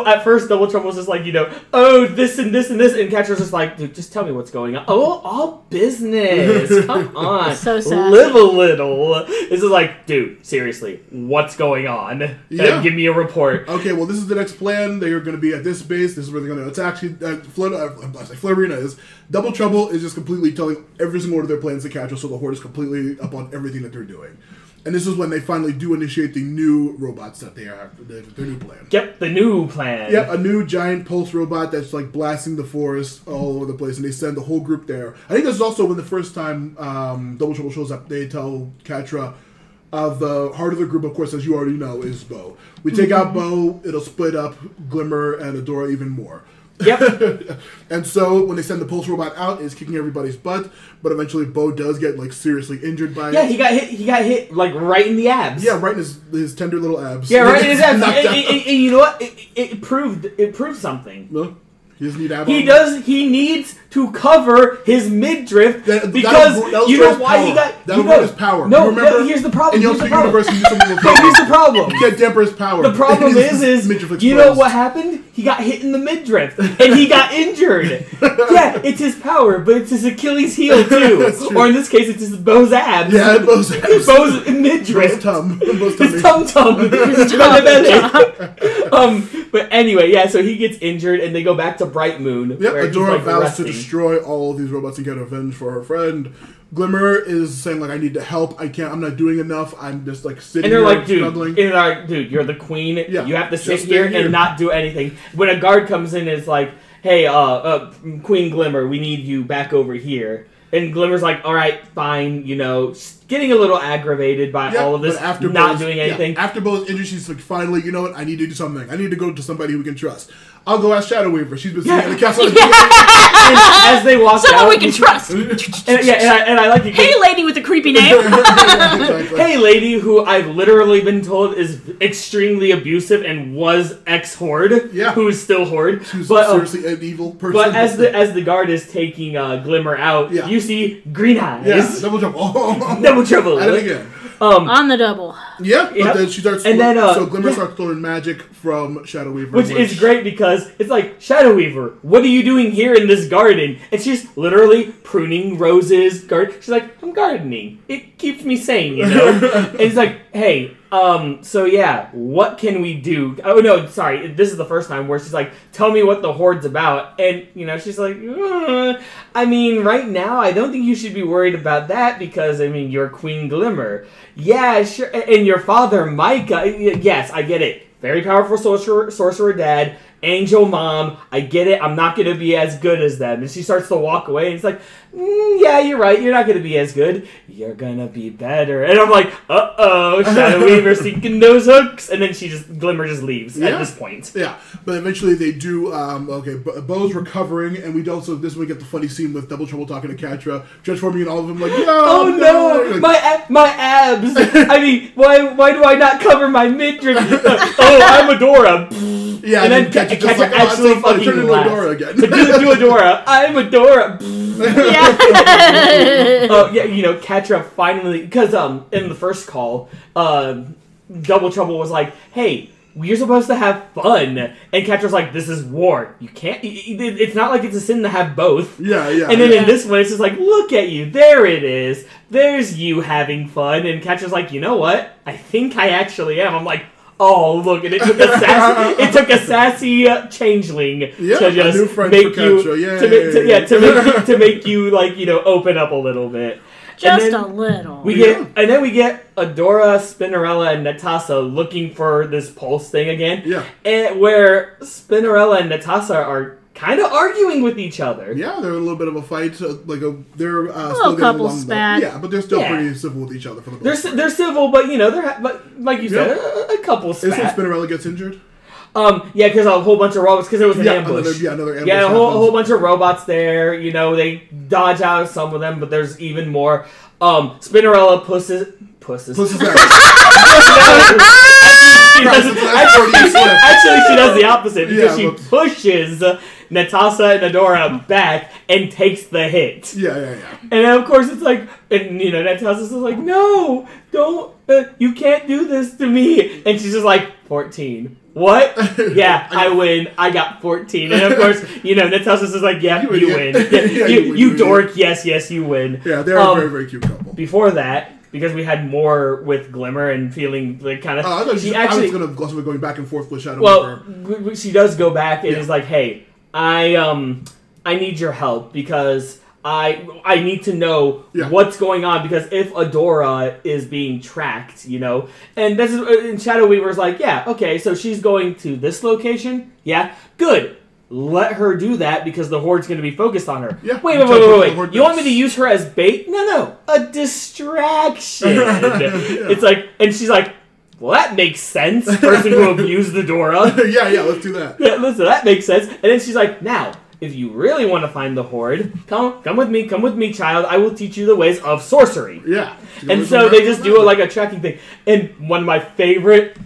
at first Double Trouble's just like, you know, oh, this and this and this, and Catra's just like, dude, just tell me what's going on. Oh, all business. Come on. So sad. Live a little. It's just like, dude, seriously, what's going on? Yeah. Give me a report. Okay, well, this is the next plan. They are going to be at this base. This is where they're going to attack. Flutterina is. Double Trouble is just completely telling every single one of their plans to Catra, so the Horde is completely up on everything that they're doing. And this is when they finally do initiate the new robots that they are, their new plan. Yep, the new plan. Yep, a new giant pulse robot that's like blasting the forest all over the place, and they send the whole group there. I think this is also when the first time Double Trouble shows up, they tell Catra, the heart of the group, of course, as you already know, is Bo. We take out Bo, it'll split up Glimmer and Adora even more. Yep. And so when they send the pulse robot out, it's kicking everybody's butt, but eventually Bo does get like seriously injured by Yeah, it. he got hit like right in the abs. Yeah, right in his tender little abs. Yeah, right in his abs. Knocked out. And you know what? It proved something. No? He doesn't need ab He on. does. He needs to cover his midriff because that'll you know his why power. he got. That'll you know, his power. No, You remember? no. Here's the problem. In the Here's the Ultimate problem. Universe, you do something with But here's the problem. You can't damper his power. The problem His is midriff you know explodes. what happened? He got hit in the midriff and he got injured. Yeah, it's his power, but it's his Achilles heel too. That's true. Or in this case, it's his Bo's abs. Yeah, Bo's abs. Bo's midriff. Bo's tum. Bo's His tummy. tum. His But anyway, yeah. So he gets injured, and they go back to Bright Moon. Yep, where he's, Adora like, vows resting. to destroy all of these robots and get revenge for her friend. Glimmer is saying, like, I need to help. I'm not doing enough. I'm just, like, sitting And they're here like, dude, struggling. and they're like, dude, you're the queen. Yeah, You have to sit just stay here here. and not do anything. When a guard comes in, it's like, hey, Queen Glimmer, we need you back over here. And Glimmer's like, all right, fine, you know, getting a little aggravated by Yeah, all of this, but after not Bo's- doing anything. Yeah, after Bo's injured, she's like, finally, you know what? I need to do something. I need to go to somebody who we can trust. I'll go ask Shadow Weaver. She's been sitting in the castle. And as they walk Someone out, we can trust. and I like it. 'cause- Hey, lady with a creepy name. Exactly. Hey, lady, who I've literally been told is extremely abusive and was ex-Horde, Yeah. who is still Horde. She's But seriously an evil person. But as the guard is taking Glimmer out, Yeah. you see Green Eyes. Yeah, double jump. Oh. Double trouble. At it again. On the double. Yeah, but Yep. then she starts. And then, so Glimmer yeah. starts throwing magic from Shadow Weaver, Which is great because it's like, Shadow Weaver, what are you doing here in this garden? And she's literally pruning roses. She's like, I'm gardening. It keeps me sane, you know? And it's like, hey, so yeah, what can we do? Oh, no, sorry. This is the first time where she's like, tell me what the Horde's about. And, you know, she's like, I mean, right now, I don't think you should be worried about that because, I mean, you're Queen Glimmer. Yeah, sure. And your father, Micah, yes, I get it. Very powerful sorcerer dad, Angel Mom, I get it, I'm not going to be as good as them. And she starts to walk away, and it's like, yeah, you're right, you're not going to be as good. You're going to be better. And I'm like, uh-oh, Shadow Weaver sinking those hooks. And then Glimmer just leaves at this point. Yeah, but eventually they do, Bo's recovering, and this is when we get the funny scene with Double Trouble talking to Catra, transforming in all of them like, no, like, my abs. I mean, why do I not cover my midriff? Oh, I'm Adora. Yeah, and then Catra like, actually fucking turn into laughs. Adora again. do Adora. I'm Adora. Yeah. Oh yeah, Catra finally, because in the first call, Double Trouble was like, hey, you're supposed to have fun, and Catra's like, this is war. You can't. It's not like it's a sin to have both. Yeah. And then in this one, it's just like, look at you. There it is. There's you having fun, and Catra's like, you know what? I think I actually am. I'm like, oh, look, and it took a sassy changeling to just make you to make you like open up a little bit. Just a little. We get Adora, Spinnerella, and Natasha looking for this pulse thing again. Yeah. And where Spinnerella and Natasha are kind of arguing with each other. Yeah, they're a little bit of a fight. They're a still couple along, spat. Yeah, but they're still pretty civil with each other for the most part. They're civil, but but like you said, a couple spat. Is when Spinnerella gets injured? Yeah, because a whole bunch of robots, because there was an ambush. Another ambush. Yeah, a whole bunch of robots there. They dodge out of some of them, but there's even more. Spinnerella pusses Actually, she does the opposite, because she pushes Natasha and Adora back and takes the hit. Yeah. And then, of course, it's like, and Natasha's just like, no, don't, you can't do this to me. And she's just like, 14. What? Yeah, I win. I got 14. And of course, Natasha's just like, yeah, you win. You dork. Yes, you win. Yeah, they're a very, very cute couple. Before that, because we had more with Glimmer and feeling like kind of... I was going to gloss over going back and forth with Shadow Weaver. Well, she does go back and is like, hey, I need your help because... I need to know what's going on, because if Adora is being tracked, and this is, and Shadow Weaver's like, yeah, okay, so she's going to this location, yeah, good. Let her do that because the Horde's going to be focused on her. Yeah. Wait. You want me to use her as bait? No, a distraction. It's like, and she's like, well, that makes sense. Person who abused Adora. Yeah, let's do that. Yeah, listen, that makes sense. And then she's like, now, if you really want to find the Horde, come with me, child. I will teach you the ways of sorcery. Yeah. And so they just do like a tracking thing. And one of my favorite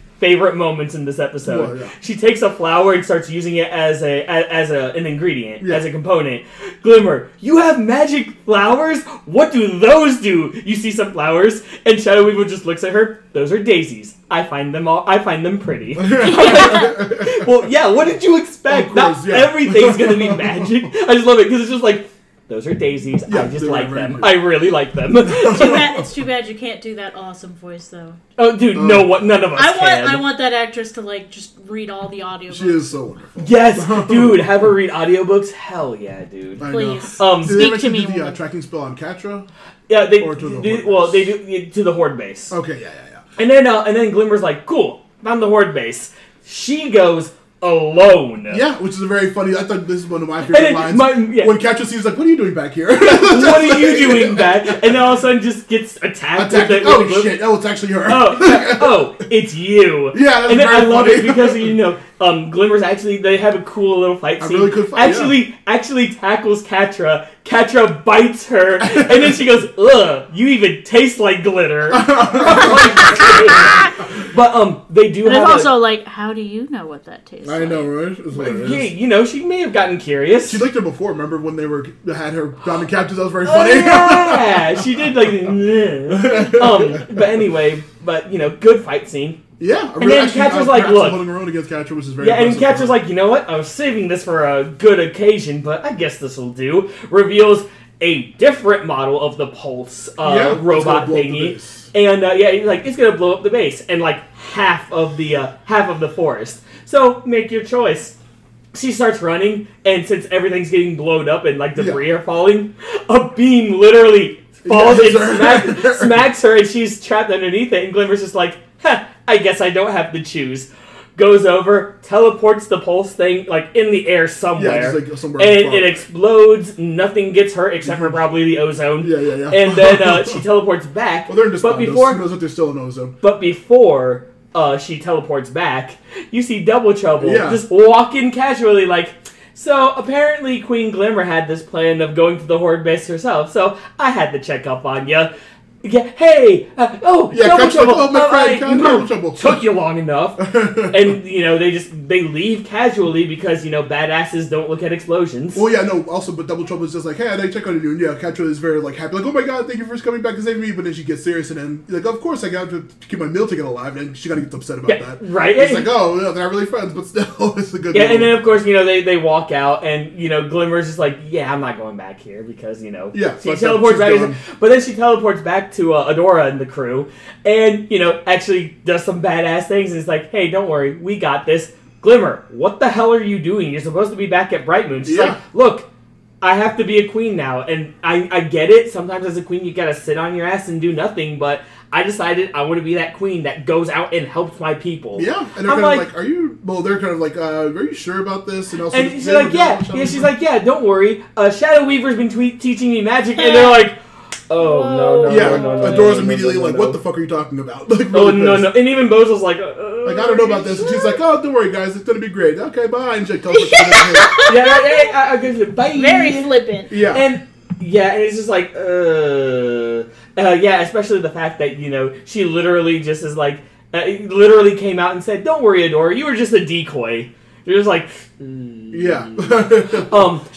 moments in this episode, she takes a flower and starts using it as an ingredient, as a component. Glimmer, you have magic flowers? What do those do? You see some flowers, and Shadow Weaver just looks at her. Those are daisies. I find them pretty. Well, yeah, what did you expect? Not everything's gonna be magic. I just love it because it's just like, those are daisies. I just like them. I really like them. It's too bad you can't do that awesome voice though. Oh, dude, none of us can. I want that actress to just read all the audiobooks. She is so wonderful. Yes, dude, have her read audiobooks. Hell yeah, dude. Please. Speak to me. The tracking spell on Catra. Yeah, they do to the Horde base. Okay, yeah. And then Glimmer's like, cool, found the Horde base. She goes alone. Yeah, which is a very funny. I thought this is one of my favorite lines. When Catra seems like, what are you doing back here? What are you doing back? And then all of a sudden just gets attacked. Shit. Oh, it's actually her. Oh, it's you. Yeah, that's and then very I love funny. it because, Glimmer's actually, they have a cool little fight scene. A really good fight, Actually tackles Catra. Catra bites her, and then she goes, ugh, you even taste like glitter. But, they do have also like, how do you know what that tastes like? I know, right? Hey, she may have gotten curious. She liked her before. Remember when they had her bound in captives? That was very funny. Yeah, she did but anyway, good fight scene. Yeah, and then Catra's like, look, holding her own against Catra, which is very and Catra's like, you know what? I was saving this for a good occasion, but I guess this will do. Reveals a different model of the Pulse robot thingy, and he's like, it's gonna blow up the base and like half of the forest. So make your choice. She starts running, and since everything's getting blown up and like debris are falling, a beam literally falls and smacks her, and she's trapped underneath it. And Glimmer's just like, I guess I don't have to choose. goes over, teleports the pulse thing like in the air somewhere, Yeah, just like somewhere and it explodes. Nothing gets hurt except for probably the ozone. Yeah. And then she teleports back. Well, they're in but Despondos. before Who knows if they're still in ozone? But before she teleports back, you see Double Trouble Yeah. just walk in casually like, so apparently Queen Glimmer had this plan of going to the Horde base herself, so I had to check up on you. Yeah, hey! Double Trouble! Like, my friend, Double Trouble. Took you long enough. And, they leave casually because, badasses don't look at explosions. Well, yeah, no, also, but Double Trouble is just like, hey, I didn't check on you. And yeah, Catra is very, like, happy. Like, oh my god, thank you for coming back to save me. But then she gets serious, and then, like, of course, I got to keep my meal ticket alive. And she kind of gets upset about that. Right? It's like, oh, they're not really friends, but still, it's a good Yeah, and then, of course, they walk out, and, Glimmer's just like, yeah, I'm not going back here because, Yeah, she teleports back. But then she teleports back to Adora and the crew, and, actually does some badass things, and it's like, hey, don't worry, we got this. Glimmer, what the hell are you doing? You're supposed to be back at Bright Moon. She's like, look, I have to be a queen now, and I get it. Sometimes as a queen, you gotta sit on your ass and do nothing, but I decided I want to be that queen that goes out and helps my people. Yeah, and they're kind of like, are you... Well, they're kind of like, are you sure about this? And also, and she's like, she's like, don't worry. Shadow Weaver's been teaching me magic, and they're like, oh, no. Adora's immediately like, what the fuck are you talking about? Like, really no. And even Bozo's like, I don't know about this. And she's like, oh, don't worry, guys. It's going to be great. Okay, bye. And she like, bye. Very flippant. Yeah. And it's just like, especially the fact that, she literally just is like, literally came out and said, don't worry, Adora, you were just a decoy. You're just like, yeah. and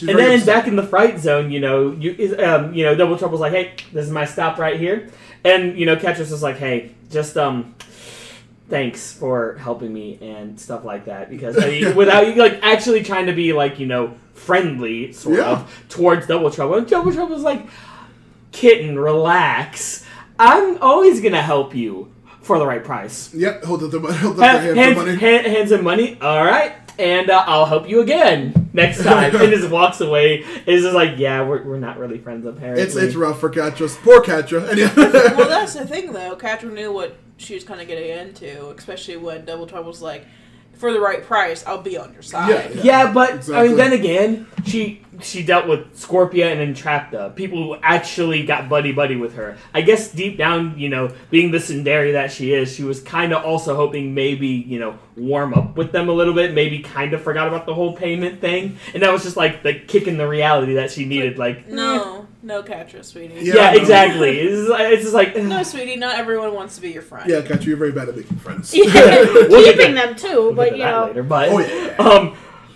then back in the Fright Zone, Double Trouble's like, hey, this is my stop right here. And, Catra's just like, hey, just, thanks for helping me and stuff like that. Because, without you, like, actually trying to be, like, friendly, sort of, towards Double Trouble. And Double Trouble's like, kitten, relax. I'm always gonna help you for the right price. Yep, hold up the hand for money. Hands him money, alright. And I'll help you again next time. And just walks away. It's just like, yeah, we're not really friends apparently. It's rough for Catra. Poor Catra. Well, that's the thing though. Catra knew what she was kind of getting into, especially when Double Trouble's like, for the right price, I'll be on your side. Yeah, but exactly. I mean, then again, she dealt with Scorpia and Entrapta, people who actually got buddy with her. I guess deep down, being the tsundere that she is, she was kind of also hoping maybe, warm up with them a little bit, maybe kind of forgot about the whole payment thing, and that was just like the kick in the reality that she needed. Like, no, Catra, sweetie. Yeah, exactly. It's just like, no, sweetie, not everyone wants to be your friend. Yeah, Catra, you're very bad at making friends. Keeping them too, but later. But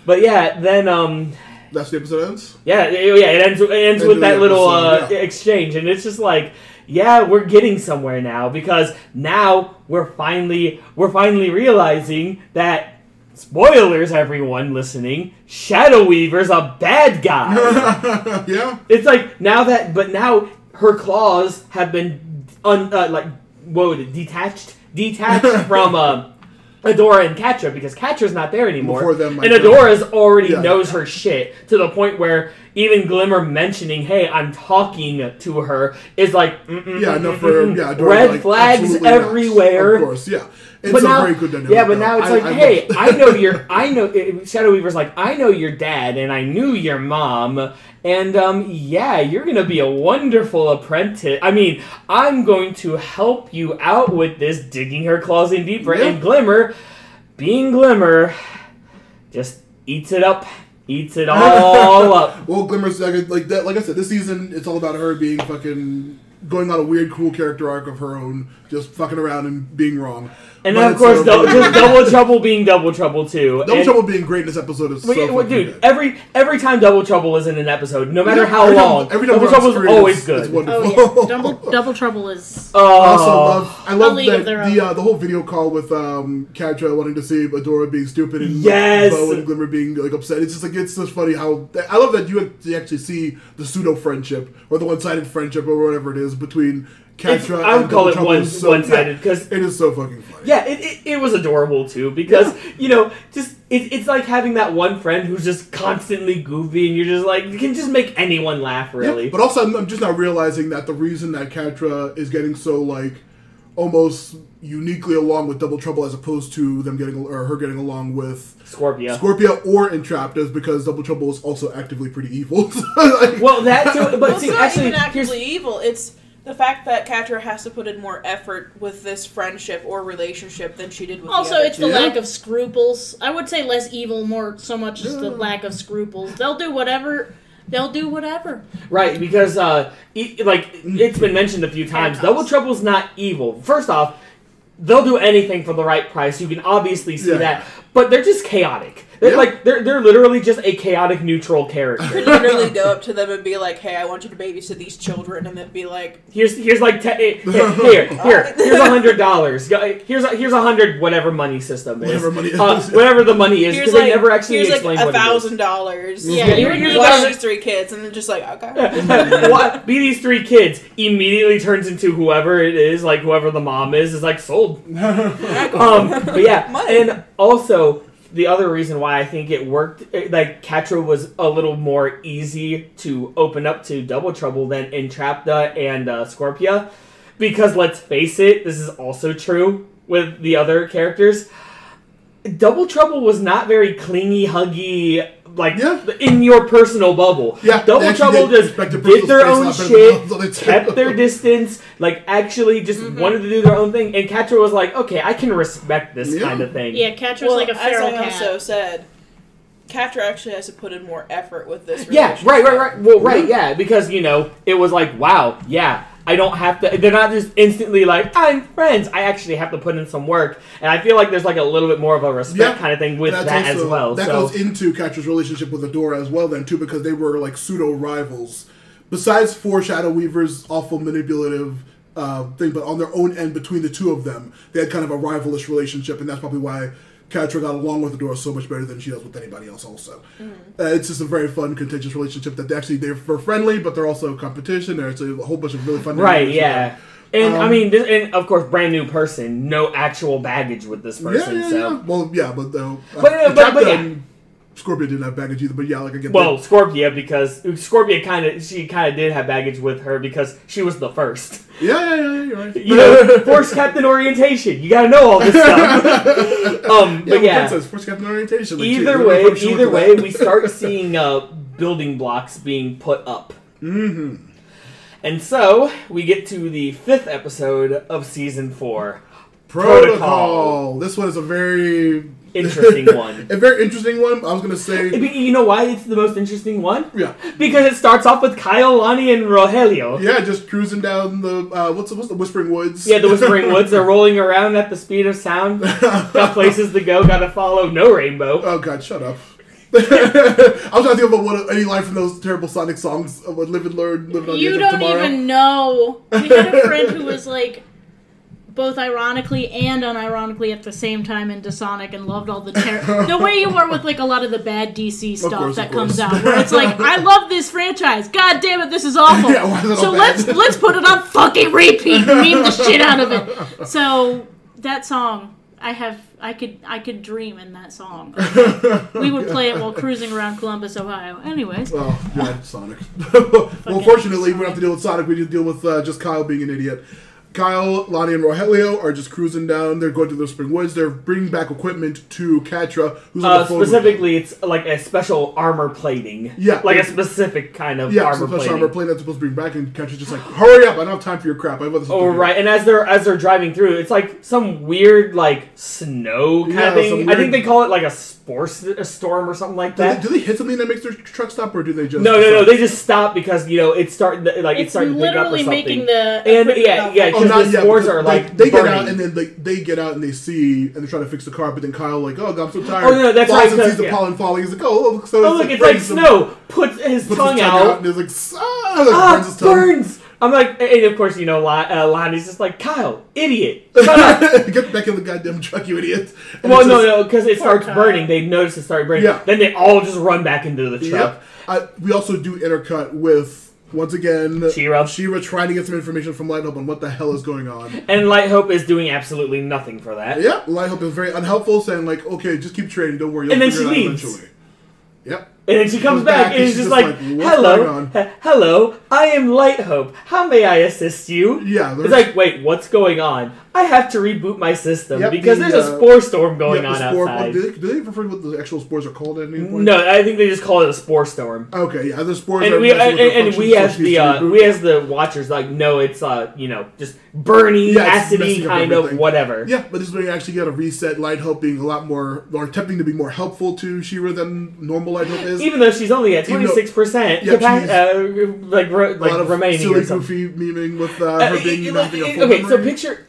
but then that's the episode ends. Yeah, it ends with that little exchange, and it's just like, yeah, we're getting somewhere now, because now we're finally realizing that, spoilers, everyone listening, Shadow Weaver's a bad guy. Yeah. It's like, now her claws have been detached from Adora and Catra, because Catra's not there anymore. And Adora's already knows her shit, to the point where even Glimmer mentioning, hey, I'm talking to her, is like, Adora, red flags everywhere. Of course, yeah. It's a very good dynamic. Yeah, but now it's like, hey, Shadow Weaver's like, I know your dad, and I knew your mom, and, you're gonna be a wonderful apprentice. I mean, I'm going to help you out with this, digging her claws in deeper, and Glimmer, being Glimmer, just eats it up. Eats it all up. Well, Glimmer's like that. Like I said, this season it's all about her being fucking going on a weird, cool character arc of her own, just fucking around and being wrong. And then, of course, just Double Trouble being Double Trouble, too. Double Trouble being great in this episode is so fucking dude, good. every time Double Trouble is in an episode, no matter how long, Double Trouble is always good. It's wonderful. Oh, yeah. Double Trouble is... I love that the whole video call with Catra wanting to see Adora being stupid and Bo and Glimmer being like upset. It's just like, it's just funny how... I love that you actually see the pseudo-friendship, or the one-sided friendship, or whatever it is, between... Catra I would call it one-sided, because it is so fucking funny. Yeah, it was adorable too, because it's like having that one friend who's just constantly goofy, and you're just like, you can just make anyone laugh, really. Yeah, but also, I'm just now realizing that the reason that Catra is getting so like almost uniquely along with Double Trouble as opposed to them getting or her getting along with Scorpia or Entrapped, is because Double Trouble is also actively pretty evil. Well, that too, but Well, see, it's not actually, even actively evil. It's the fact that Catra has to put in more effort with this friendship or relationship than she did with Also, the other it's the lack of scruples. I would say less evil, more so much as the lack of scruples. They'll do whatever. Right, because it's been mentioned a few times. Double Trouble's not evil. First off, they'll do anything for the right price. You can obviously see that, but they're just chaotic. They're literally just a chaotic neutral character. You could literally go up to them and be like, "Hey, I want you to babysit these children," and then be like, "Here's like here's $100. Here's 100 whatever money system is. Whatever the money is, because they never actually explain what it is. $1,000. Yeah, you watch these 3 kids, and then just like, okay, be these 3 kids immediately turns into whoever it is, like whoever the mom is like sold. But yeah, and also. The other reason why I think it worked, like, Catra was a little more easy to open up to Double Trouble than Entrapta and Scorpia. Because, let's face it, this is also true with the other characters. Double Trouble was not very clingy, huggy, in your personal bubble. Yeah, Double Trouble just did their own shit, kept their distance, actually just wanted to do their own thing. And Catra was like, okay, I can respect this kind of thing. Yeah, Catra's like a feral cat. As I also said, Catra actually has to put in more effort with this relationship. Yeah, right. Well, yeah, because, it was like, wow, yeah. I don't have to... They're not just instantly like, I'm friends. I actually have to put in some work. And I feel like there's a little bit more of a respect kind of thing with that also, as well. That goes into Catra's relationship with Adora as well then, too, because they were pseudo-rivals. Besides for Shadow Weaver's awful manipulative thing, but on their own end between the two of them, they had kind of a rivalish relationship, and that's probably why Catra got along with Adora so much better than she does with anybody else also. It's just a very fun, contagious relationship that they're friendly, but they're also competition. There's a whole bunch of really fun... Right, yeah. And, and of course, brand new person, no actual baggage with this person, Yeah. Well, yeah, but though... but Scorpia didn't have baggage either, but yeah, again... Well, Scorpia, because Scorpia kind of did have baggage with her because she was the first. Yeah, you're right. Force Captain orientation. You gotta know all this stuff. But yeah. Princess, Force Captain orientation. Either way, we start seeing building blocks being put up. Mm-hmm. And so, we get to the 5th episode of Season 4. Protocol. This one is a very... interesting one. A very interesting one. I was going to say... You know why it's the most interesting one? Yeah. Because it starts off with Kyle, Lonnie, and Rogelio. Yeah, just cruising down the... what's the Whispering Woods? Yeah, the Whispering Woods. They're rolling around at the speed of sound. Got places to go. Gotta follow. No rainbow. Oh, God, shut up. I was trying to think about any line from those terrible Sonic songs of Live and Learn, Live on the Edge of Tomorrow. You don't even know. We had a friend who was both ironically and unironically at the same time into Sonic and loved all the the way you were with a lot of the bad DC stuff that comes out, where it's I love this franchise, god damn it, this is awful. Yeah, why is it so all bad? let's put it on fucking repeat and meme the shit out of it. So that song, I could dream in that song. We would play it while cruising around Columbus, Ohio. Anyways. Well, yeah, Sonic. Well, fortunately, we don't have to deal with Sonic. We just deal with just Kyle being an idiot. Kyle, Lonnie, and Rogelio are just cruising down. They're going to the Spring Woods. They're bringing back equipment to Catra, who's on the phone. Specifically, it's a special armor plating. Yeah. A specific kind of armor plating. Armor plating that's supposed to bring back, and Catra's just hurry up, I don't have time for your crap. I have other stuff to do. Right, and as they're driving through, it's some weird, snow kind of thing. I think they call it a storm or something like that. Do they hit something that makes their truck stop, or do they just... No, they just stop because, it's starting to, it's starting to pick up or something. It's literally making the... And, because the spores are they get burning. out and then they get out and they see and they try to fix the car, but then Kyle oh God, I'm so tired. Oh no, that's right. And sees the pollen falling. He's look, it's like snow. Puts his tongue out. And he's burns his tongue. Burns. I'm and of course Lonnie's just Kyle, idiot, shut up. Get back in the goddamn truck, you idiot. And no, because it starts burning. They notice it started burning. Yeah. Then they all just run back into the truck. Yep. We also do intercut with. Once again, She-Ra trying to get some information from Light Hope on what the hell is going on. And Light Hope is doing absolutely nothing for that. Yeah, Light Hope is very unhelpful, saying okay, just keep trading, don't worry. And then she leaves. Eventually. Yep. And then she comes back and it's just like, hello, I am Light Hope. How may I assist you? Yeah. It's like, wait, what's going on? I have to reboot my system because there's a spore storm going on outside. Do they refer to what the actual spores are called at any point? No, I think they just call it a spore storm. Okay, yeah, the spores and are... we as the watchers, like, no, it's, just burning, acidy kind of whatever. Yeah, but this is when you actually get a reset. Light Hope being a lot more, or attempting to be more helpful to She-Ra than normal Light Hope is. Even though she's only at 26%, remaining. Silly, goofy memeing with her being having a full memory. So picture...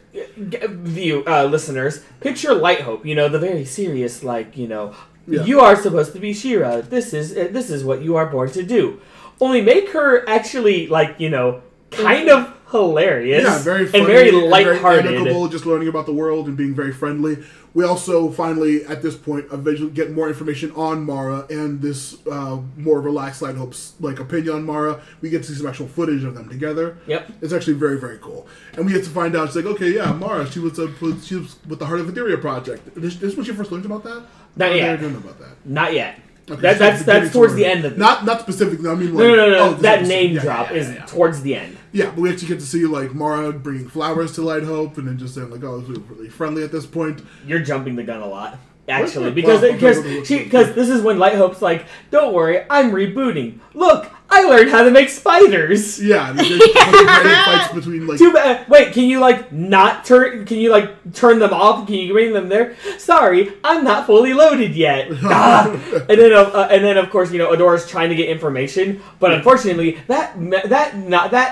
listeners, picture Light Hope, the very serious, you are supposed to be She-Ra. This is what you are born to do. Only make her actually, kind of hilarious. Yeah, very funny, and very lighthearted. Very amicable, just learning about the world and being very friendly. We also finally, at this point, eventually get more information on Mara and this more relaxed Light Hope's opinion on Mara. We get to see some actual footage of them together. Yep. It's actually very, very cool. And we get to find out, it's like, okay, yeah, Mara, she was with the Heart of Etheria project. This is when she first learned about that? Not yet. I didn't know about that. Not yet. Okay, that's towards the end of it. Not specifically, I mean No. That name drop is towards the end. Yeah, but we actually get to see Mara bringing flowers to Light Hope, and then just saying this is really friendly at this point. You're jumping the gun a lot, actually, because this is when Light Hope's like, "Don't worry, I'm rebooting. Look, I learned how to make spiders." Yeah, and there's fights between Too bad. Wait, can you not turn? Can you turn them off? Can you bring them there? Sorry, I'm not fully loaded yet. And then of course Adora's trying to get information, but unfortunately that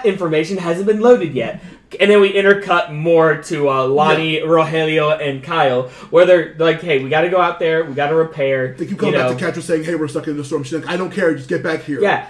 information hasn't been loaded yet. And then we intercut more to Lonnie, Rogelio, and Kyle, where they're like, "Hey, we got to go out there. We got to repair." They keep coming back to Catra saying, "Hey, we're stuck in the storm." She's like, "I don't care. Just get back here." Yeah.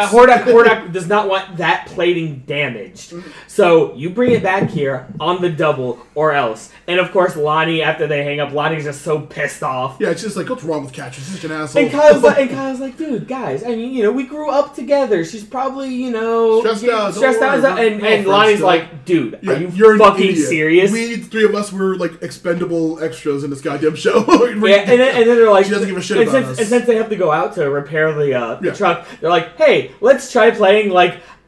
Hordak does not want that plating damaged, so you bring it back here on the double, or else. And of course, Lonnie, after they hang up, Lonnie's just so pissed off. Yeah, it's just like, what's wrong with Catra? She's such an asshole. And Kyle's like, dude, guys, I mean, we grew up together. She's probably, stressed out. And Lonnie's like, dude, are you fucking serious? We, the three of us, were expendable extras in this goddamn show. And then they're like, she doesn't give a shit about us. And since they have to go out to repair the truck, they're like, hey, let's try playing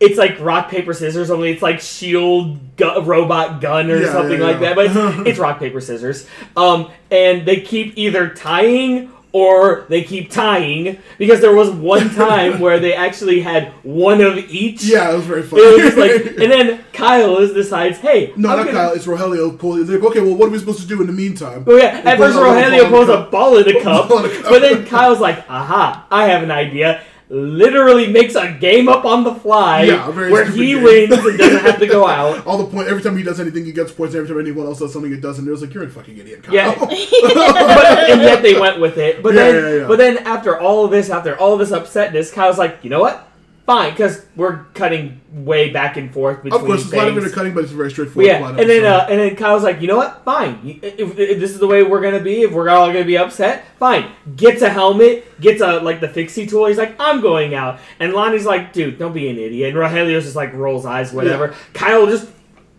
it's like rock, paper, scissors, only it's like shield robot gun or something like that. But it's rock, paper, scissors. And they keep either tying or they keep tying, because there was one time where they actually had one of each. Yeah, it was very funny. It was and then Kyle decides, hey... No, not Kyle, it's Rogelio. They're like, okay, well, what are we supposed to do in the meantime? Oh yeah, at first Rogelio pulls a ball in a cup, but then Kyle's like, aha, I have an idea. Literally makes a game up on the fly where he wins and doesn't have to go out. Every time he does anything, he gets points. Every time anyone else does something, it doesn't. It was like, you're a fucking idiot, Kyle. Yeah. And yet they went with it. But then after all of this upsetness, Kyle's like, you know what? Fine, because we're cutting way back and forth between Of course, there's a lot of intercutting, but it's a very straightforward plot. And then Kyle's like, you know what? Fine. If this is the way we're going to be, if we're all going to be upset, fine. Gets a helmet, gets the fixie tool. He's like, I'm going out. And Lonnie's like, dude, don't be an idiot. And Rogelio's just rolls eyes, whatever. Yeah. Kyle just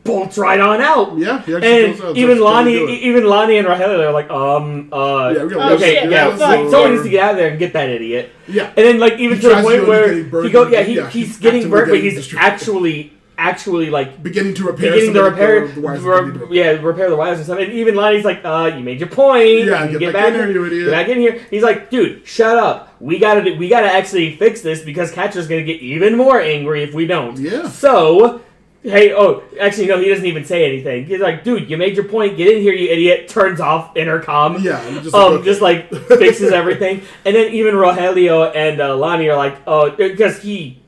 bolts right on out. Yeah, he actually goes out. Even Lonnie and Rogelio are like, someone needs to get out of there and get that idiot. Yeah. And then even to the point where he's getting burnt, but he's actually beginning to repair the wires. Repair the wires and stuff. And even Lonnie's like, you made your point. Yeah, get back in here, you idiot. Get back in here. He's like, dude, shut up. We gotta actually fix this, because Catra's gonna get even more angry if we don't. Yeah. So, hey, actually, no, he doesn't even say anything. He's like, dude, you made your point. Get in here, you idiot. Turns off intercom. Yeah. Just fixes everything. And then even Rogelio and Lonnie are like, because he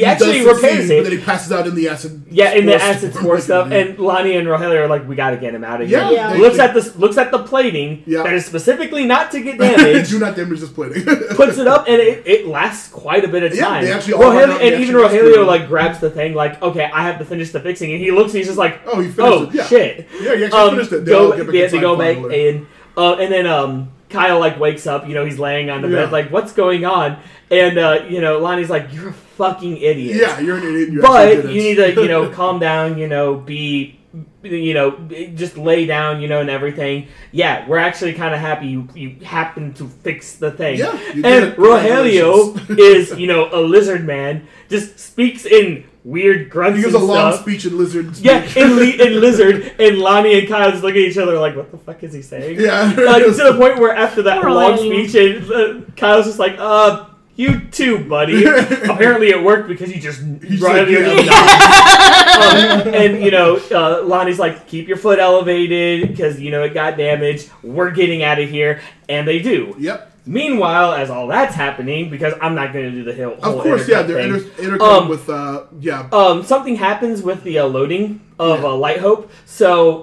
actually repairs it. But then he passes out in the acid. Yeah, in the acid spore stuff. And Lonnie and Rogelio are like, we got to get him out of here. Yeah. Looks at the plating that is specifically not to get damaged. Do not damage this plating. Puts it up, and it lasts quite a bit of time. They actually Rogelio grabs the thing, okay, I have to finish the fixing, and he looks, and he's just like, he finished it. Yeah. Shit. Yeah, he actually finished it. They go back in. And then Kyle like wakes up, he's laying on the bed, Yeah. like, what's going on? And Lonnie's like, you're a fucking idiot. Yeah, you're an idiot. But you need to, calm down, be, just lay down, and everything. Yeah, we're actually kind of happy you happened to fix the thing. Yeah. And Rogelio is, a lizard man, just speaks in weird grunts He gives and a long stuff. speech in lizard speak. Yeah, in lizard, and Lonnie and Kyle just look at each other like, what the fuck is he saying? Yeah. To the point where after that Poor long lady. speech, Kyle's just like, you too, buddy. Apparently it worked because he just like, Lonnie's like, keep your foot elevated because, it got damaged. We're getting out of here. And they do. Yep. Meanwhile, as all that's happening, because I'm not going to do the whole Of course, yeah, they're intercutting with, something happens with the loading of Light Hope. So,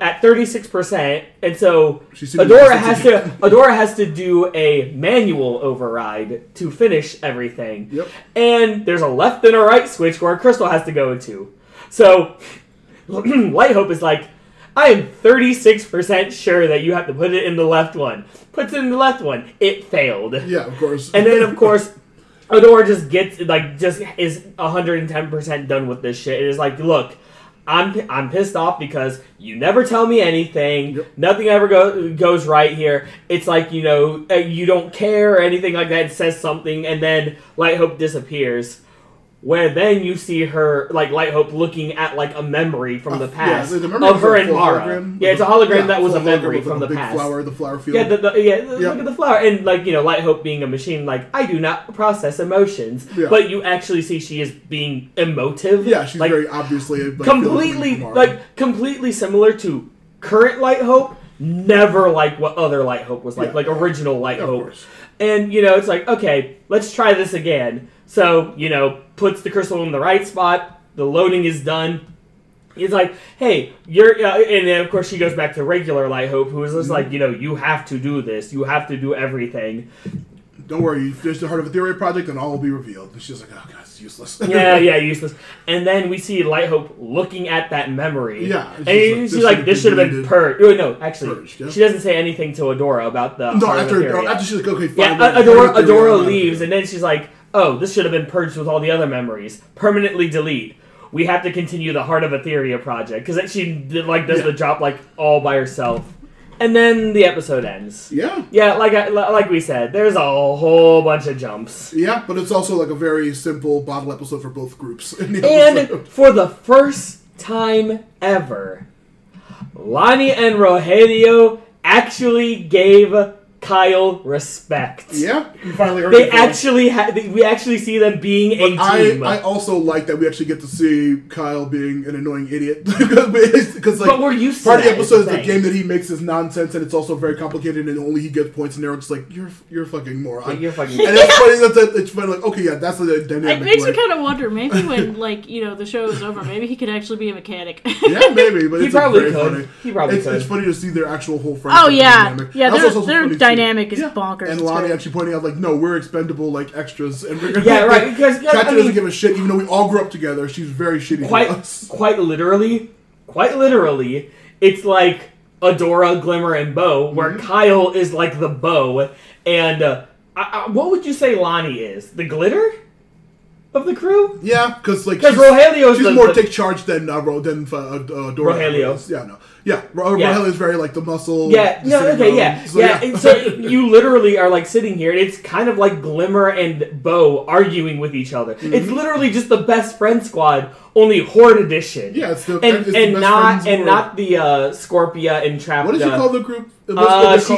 at 36%, and so Adora has to do a manual override to finish everything. Yep. And there's a left and a right switch where Crystal has to go to. So, Light Hope is like, I am 36% sure that you have to put it in the left one. Puts it in the left one. It failed. Yeah, of course. And then, of course, Adora just is 110% done with this shit. It is like, look, I'm pissed off because you never tell me anything. Yep. Nothing ever goes right here. It's like, you don't care or anything like that. It says something, and then Light Hope disappears. Where then you see her, like, Light Hope looking at, like, a memory from the past the of her and Mara. Hologram. Yeah, it's a hologram that was a memory from the big past. The flower field. Yeah, look at the flower. And, like, Light Hope being a machine, like, I do not process emotions. Yeah. But you actually see she is being emotive. Yeah, she's like, very obviously... Like, completely similar to current Light Hope, never like what other Light Hope was like original Light Hope. Course. And, it's like, okay, let's try this again. So, puts the crystal in the right spot. The loading is done. He's like, hey, you're... and then, of course, she goes back to regular Light Hope, who is just like, you have to do this. You have to do everything. Don't worry, you finish the Heart of Etheria project and all will be revealed. And she's like, oh, God, it's useless. yeah, useless. And then we see Light Hope looking at that memory. Yeah. And she's like, this should have been purged. Oh, no, actually, purged, yeah. She doesn't say anything to Adora about the No, Heart of Etheria. after she's like, okay, fine. Yeah, Adora leaves, and then she's like, oh, this should have been purged with all the other memories. Permanently delete. We have to continue the Heart of Etheria project. Because she does the job all by herself. And then the episode ends. Yeah. Yeah, like we said, there's a whole bunch of jumps. Yeah, but it's also like a very simple bottle episode for both groups. And for the first time ever, Lonnie and Rogelio actually gave Kyle respect. Yeah, you finally heard They actually we actually see them being a team. I also like that we actually get to see Kyle being an annoying idiot because but we're used to part of the that, episode is the thing. game that he makes is nonsense and it's also very complicated and only he gets points and they're just like you're a fucking moron. Like, you're fucking. And it's funny it's funny like okay yeah that's the dynamic. It makes me kind of wonder maybe when the show is over maybe he could actually be a mechanic. Yeah, maybe, but He it's probably very could. funny. He probably could. It's funny to see their actual whole friendship. Oh yeah, dynamic. yeah. That's also Their funny to dynamic is see. bonkers. And It's Lonnie great. actually pointing out like no we're expendable like extras and we're gonna Yeah, right, because, Catra I mean- doesn't give a shit even though we all grew up together. She's very shitty to us. Quite literally, it's like Adora, Glimmer, and Bo, where Kyle is like the bow, and what would you say Lonnie is? The glitter of the crew? Yeah, because Rogelio's she's more take charge than Dora. Rogelio. Is. Yeah, no. Yeah, Rogelio is very like the muscle. Yeah, no, sitting okay, around. yeah. So, yeah. And so you literally are like sitting here, and it's kind of like Glimmer and Bo arguing with each other. Mm-hmm. It's literally just the best friend squad, only Horde edition. Yeah, it's the and best friends not the Scorpia and Trap. What did you call the group? She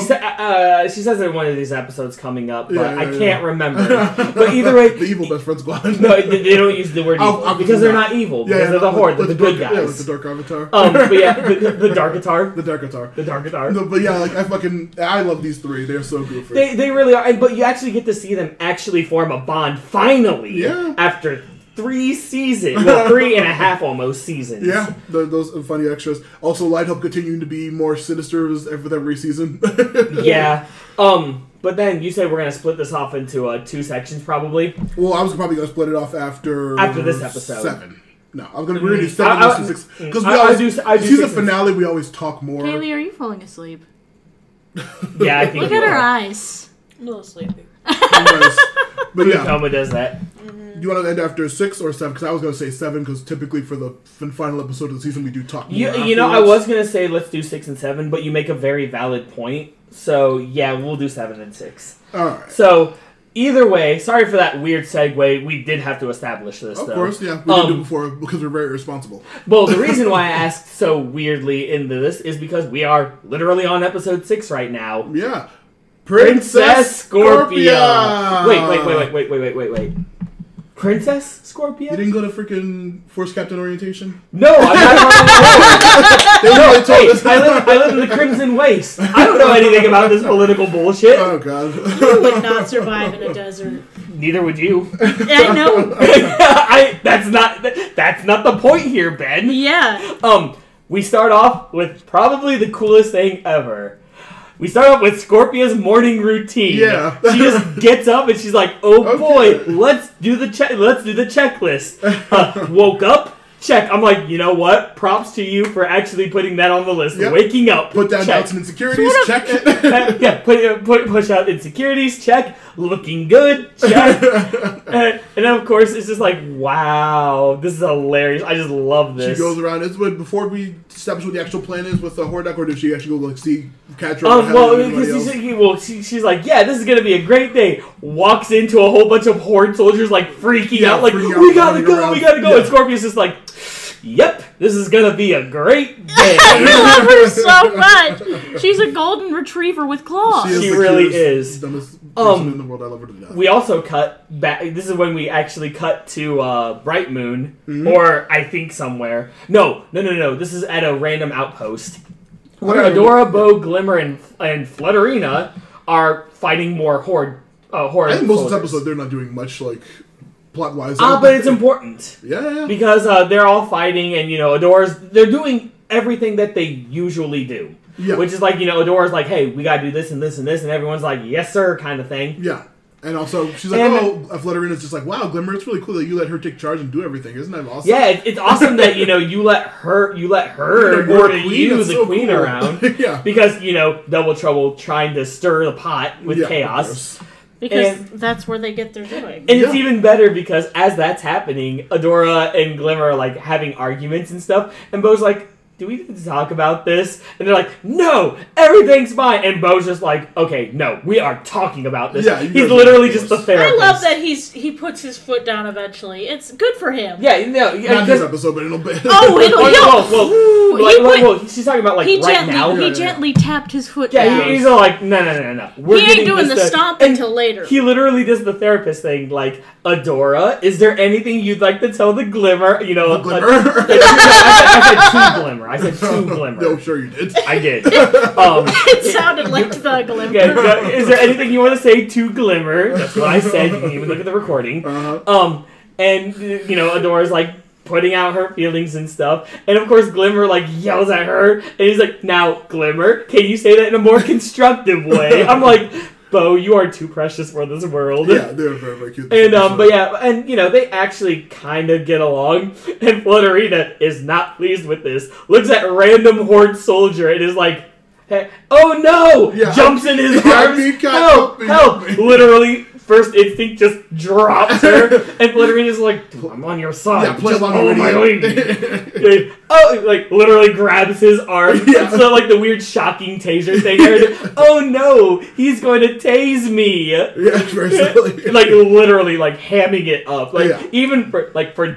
says in one of these episodes coming up, but I can't remember. But either way, the evil best friend squad. No, they don't use the word evil because they're not evil. Because they're the Horde, they're the good guys. Yeah, like the Dark Avatar. But yeah, the Dark Guitar. The Dark Guitar. The Dark Guitar. No, but yeah, like I love these three. They're so goofy. They really are. But you actually get to see them actually form a bond finally. Yeah. After 3 seasons, well, 3.5 almost seasons. Yeah, those funny extras. Also, Light Hope continuing to be more sinister with every season. Yeah. But then you say we're gonna split this off into 2 sections, probably. Well, I was probably gonna split it off after this episode. 7. No, we're gonna do 7 to 6 because we always I do season 6 finale. We always talk more. Kaylee, are you falling asleep? Yeah, I think Look you at her are. eyes. I'm a little sleepy. Nice. But yeah, Toma does that. you want to end after 6 or 7? Because I was going to say 7, because typically for the final episode of the season we do talk more You know, I afterwards. was gonna say let's do 6 and 7, but you make a very valid point. So yeah, we'll do 7 and 6. Alright. So either way, sorry for that weird segue. We did have to establish this, Of though. course, yeah. We did do it before because we're very irresponsible. Well, the reason why I asked so weirdly into this is because we are literally on episode 6 right now. Yeah. Princess Scorpia. Scorpia! Wait. Princess Scorpia? You didn't go to freaking Force Captain orientation? No, I'm not on the They really told us. I live in the Crimson Waste. I don't know anything about this political bullshit. Oh, God. You would not survive in a desert. Neither would you. I know. That's not the point here, Ben. Yeah. We start off with probably the coolest thing ever. We start off with Scorpia's morning routine. Yeah. She just gets up and she's like, "Oh Okay. boy, let's do the checklist." Woke up, check. I'm like, you know what? Props to you for actually putting that on the list. Yep. Waking up, Put down check. doubts and insecurities, check. Yeah, push out insecurities, check. Looking good, check. And then of course it's just like, wow, this is hilarious. I just love this. She goes around. Before we establish what the actual plan is with the Hordak, or does she actually go like see Catra? She's like, yeah, this is gonna be a great day. Walks into a whole bunch of Horde soldiers like freaking out, like freaking out, we gotta running go, around. we gotta go. Yeah. And Scorpius is like, yep, this is gonna be a great day. I love her so much. She's a golden retriever with claws. She the really cutest, is. dumbest person in the world. I love her to death. We also cut back. This is when we actually cut to Bright Moon, or I think somewhere. No. This is at a random outpost where Adora, Bo, Glimmer, and Flutterina are fighting more Horde. Horde. I think most of soldiers. this episode they're not doing much like plot wise. But it's important Yeah. because they're all fighting, and they're doing everything that they usually do. Yeah. Which is like, Adora's like, hey, we gotta do this and this and this, and everyone's like, yes sir, kind of thing. Yeah. And also, she's like, Flutterina's just like, wow, Glimmer, it's really cool that you let her take charge and do everything. Isn't that awesome? Yeah, it's awesome that, you let her You're order the queen, you, that's the so queen, cool. around. Yeah. Because, Double Trouble trying to stir the pot with Yeah, of chaos. course. Because that's where they get their doing. And it's even better because as that's happening, Adora and Glimmer are like having arguments and stuff, and Bo's like, do we need to talk about this? And they're like, no, everything's fine. And Bo's just like, okay, no, we are talking about this. Yeah, you he's guys literally are just the close. therapist. I love that he puts his foot down eventually. It's good for him. Yeah, no, Not this episode, but it'll be. She's talking about like he right gently, now. He gently tapped his foot Yeah, down. he's all like, no. We're He ain't doing the stomp until later. He literally does the therapist thing, like, Adora, is there anything you'd like to tell the Glimmer? Glimmer? I said two Glimmer. No, sure you did. I did. It sounded like the Glimmer. Yeah, is there anything you want to say to Glimmer? That's what I said. You can even look at the recording. And, Adora's like, putting out her feelings and stuff. And of course Glimmer like yells at her and he's like, now Glimmer, can you say that in a more constructive way? I'm like, Bo, you are too precious for this world. Yeah, they're very, very cute. And they actually kind of get along. And Flutterina is not pleased with this. Looks at random Horde soldier and is like, hey, oh no! Yeah, jumps in his arms. Help! Literally, first instinct just drops her, and Flutterina's like, dude, I'm on your side. Yeah, play just along follow my already. lead. Literally grabs his arm. Yeah. So like the weird shocking taser thing. Oh no, he's going to tase me. Yeah, it's very silly. Like literally like hamming it up. Like Yeah. even for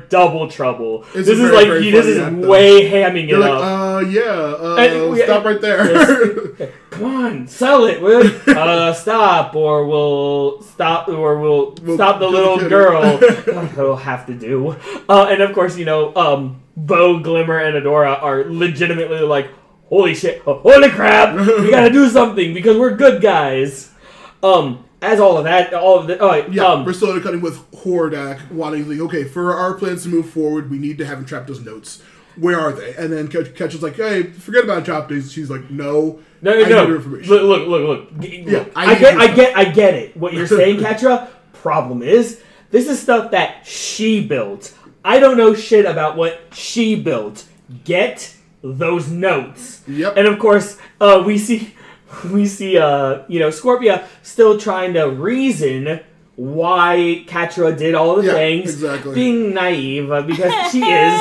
Double Trouble. It's This is very, like very this funny is act, though. way hamming You're it like, up. stop right there. Come on, sell it. Stop, or we'll stop the little kid. girl. It'll have to do. And of course, Bo, Glimmer, and Adora are legitimately like, holy shit, holy crap, we gotta do something because we're good guys. As We're still cutting with Hordak wanting, like, okay, for our plans to move forward, we need to have him trap those notes. Where are they? And then Ketch is like, hey, forget about dropping. She's like, no. No. I need your information. Look. Yeah, I get it. What you're saying, Catra. Problem is, this is stuff that she built. I don't know shit about what she built. Get those notes. Yep. And of course, we see we see, Scorpia still trying to reason why Catra did all the things, exactly. being naive because she is.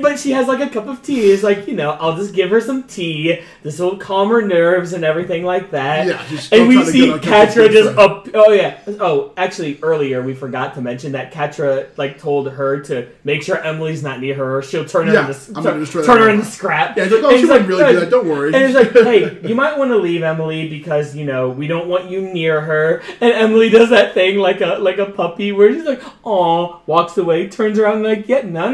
But she has like a cup of tea. It's like, I'll just give her some tea. This will calm her nerves and everything like that. Yeah, and we see Catra just up. Oh yeah. Oh, actually, earlier we forgot to mention that Catra told her to make sure Emily's not near her, or she'll turn her into scrap. Yeah, he's like, she wouldn't really do that. Don't worry. And it's like, hey, you might want to leave Emily because we don't want you near her. And Emily does that thing like a puppy where she's like, aw, walks away, turns around like, yeah, no,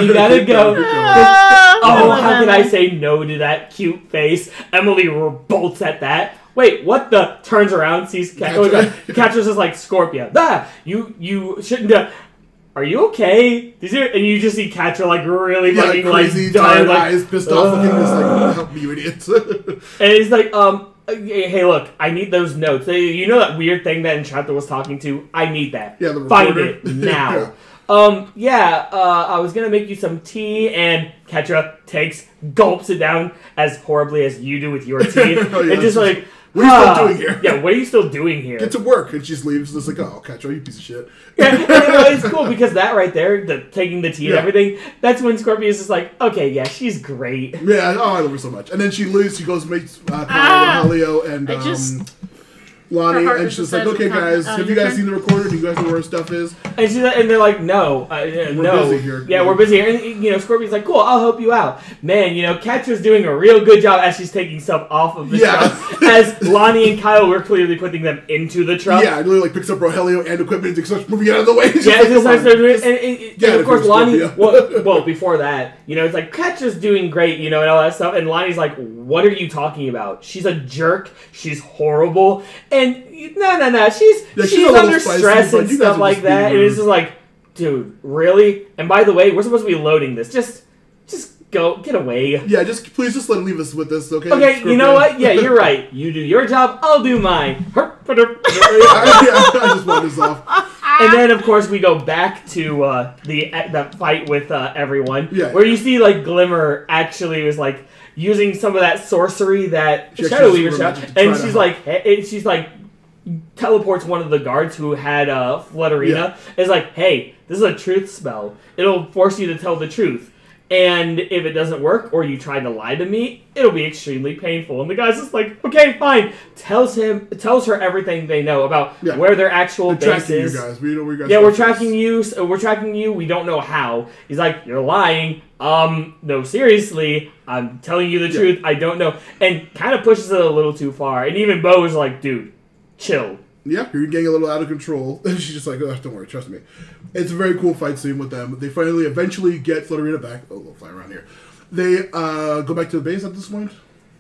you gotta go. How could I say no to that cute face? Emily bolts at that. Wait, what the? Turns around, sees Catra. Catra's just like, Scorpia, you shouldn't have. Are you okay? And you just see Catra really fucking crazy, tired eyes, pissed off looking, just like, help me, you idiots. And he's like, hey, look, I need those notes. You know that weird thing that Entrapta was talking to? I need that. Yeah, the Find recorder. it now. I was gonna make you some tea, and Catra gulps it down as horribly as you do with your tea, and just like, what are you still doing here? Yeah, what are you still doing here? Get to work. And she just leaves, just like, oh, Catra, you piece of shit. Yeah, it's cool because that right there, taking the tea and everything, that's when Scorpia is just like, okay, yeah, she's great. Yeah, I love her so much. And then she leaves, she goes meets Helio and Lonnie, and she's like, okay, guys, have you guys seen the recorder? Do you guys know where her stuff is? And they're like, no. We're busy here. Yeah, we're busy here. And, Scorpia's like, cool, I'll help you out. Man, Catra's doing a real good job as she's taking stuff off of the truck. As Lonnie and Kyle were clearly putting them into the truck. Yeah, and Lily picks up Rogelio and equipment and starts moving out of the way. And of course, Lonnie, well, before that, it's like, Catra's doing great, and all that stuff. And Lonnie's like, what are you talking about? She's a jerk. She's horrible. And no, she's under stress and stuff like that. And it's just like, dude, really? And by the way, we're supposed to be loading this. Just go, get away. Yeah, please just leave us with this, okay? Okay, you know what? Yeah, you're right. You do your job, I'll do mine. I just want this off. And then, of course, we go back to the fight with everyone. Yeah. Where you see, Glimmer actually was, using some of that sorcery that Shadow Weaver shot. And she's like, teleports one of the guards who had Flutterina. Yeah. Is like, hey, this is a truth spell. It'll force you to tell the truth. And if it doesn't work, or you try to lie to me, it'll be extremely painful. And the guy's just like, okay, fine. Tells her everything they know about where their actual base is. You guys. We know where you guys we're tracking you. So we're tracking you. We don't know how. He's like, you're lying. No, seriously. I'm telling you the truth. I don't know. And kind of pushes it a little too far. And even Bo is like, dude, chill. Yeah, you're getting a little out of control. And she's just like, oh, don't worry, trust me. It's a very cool fight scene with them. They eventually get Flutterina back. Oh, we'll fly around here. They go back to the base at this point?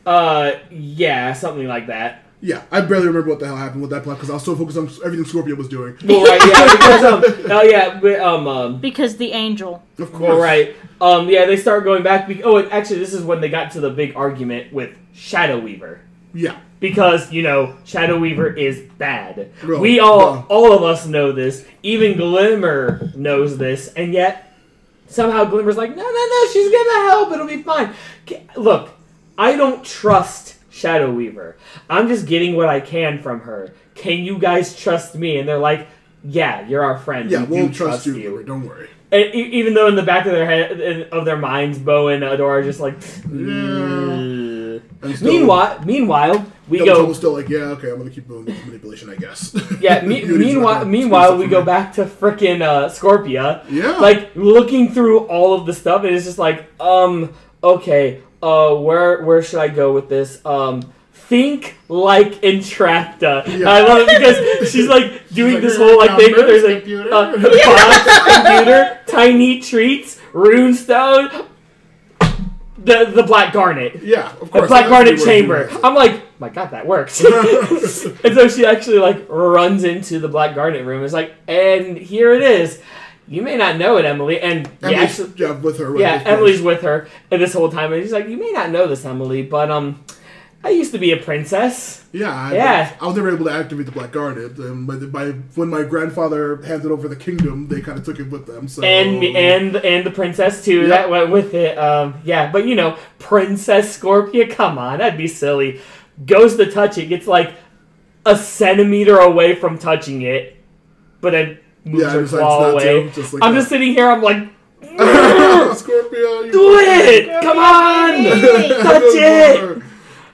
Yeah, something like that. Yeah, I barely remember what the hell happened with that plot because I was so focused on everything Scorpia was doing. Well, right, because, because the angel. Of course. Well, right. They start going back. And actually, this is when they got to the big argument with Shadow Weaver. Yeah. Because, Shadow Weaver is bad. Really? All of us know this. Even Glimmer knows this. And yet, somehow Glimmer's like, no, she's gonna help. It'll be fine. Look, I don't trust Shadow Weaver. I'm just getting what I can from her. Can you guys trust me? And they're like, yeah, you're our friend. Yeah, we'll trust you. Don't worry. And even though in the back of their head, of their minds, Bo and Adora are just like, Meanwhile, we go. Still like, yeah, okay, I'm gonna keep doing manipulation, I guess. Yeah. Meanwhile, we go back to frickin' Scorpia. Yeah. Looking through all of the stuff, and it's just like, okay, where should I go with this? Think like Entrapta. Yeah. I love it because she's doing this whole thing where there's computer, tiny treats, runestone. The Black Garnet. Yeah, of course. The Black Garnet chamber. I'm like, my God, that works. And so she actually runs into the Black Garnet room. It's like, and here it is. You may not know it, Emily. And with her. Right, Emily's with her this whole time. And she's like, you may not know this, Emily, but I used to be a princess. Yeah, I was never able to activate the Black Garnet. When my grandfather handed over the kingdom, they kind of took it with them. So and the princess too. Yep. That went with it. Yeah, but Princess Scorpia. Come on, that'd be silly. Goes to touch it, gets like a centimeter away from touching it, but then moves her claw away. I'm just sitting here. I'm like. Scorpio, do it! Come on! Touch it!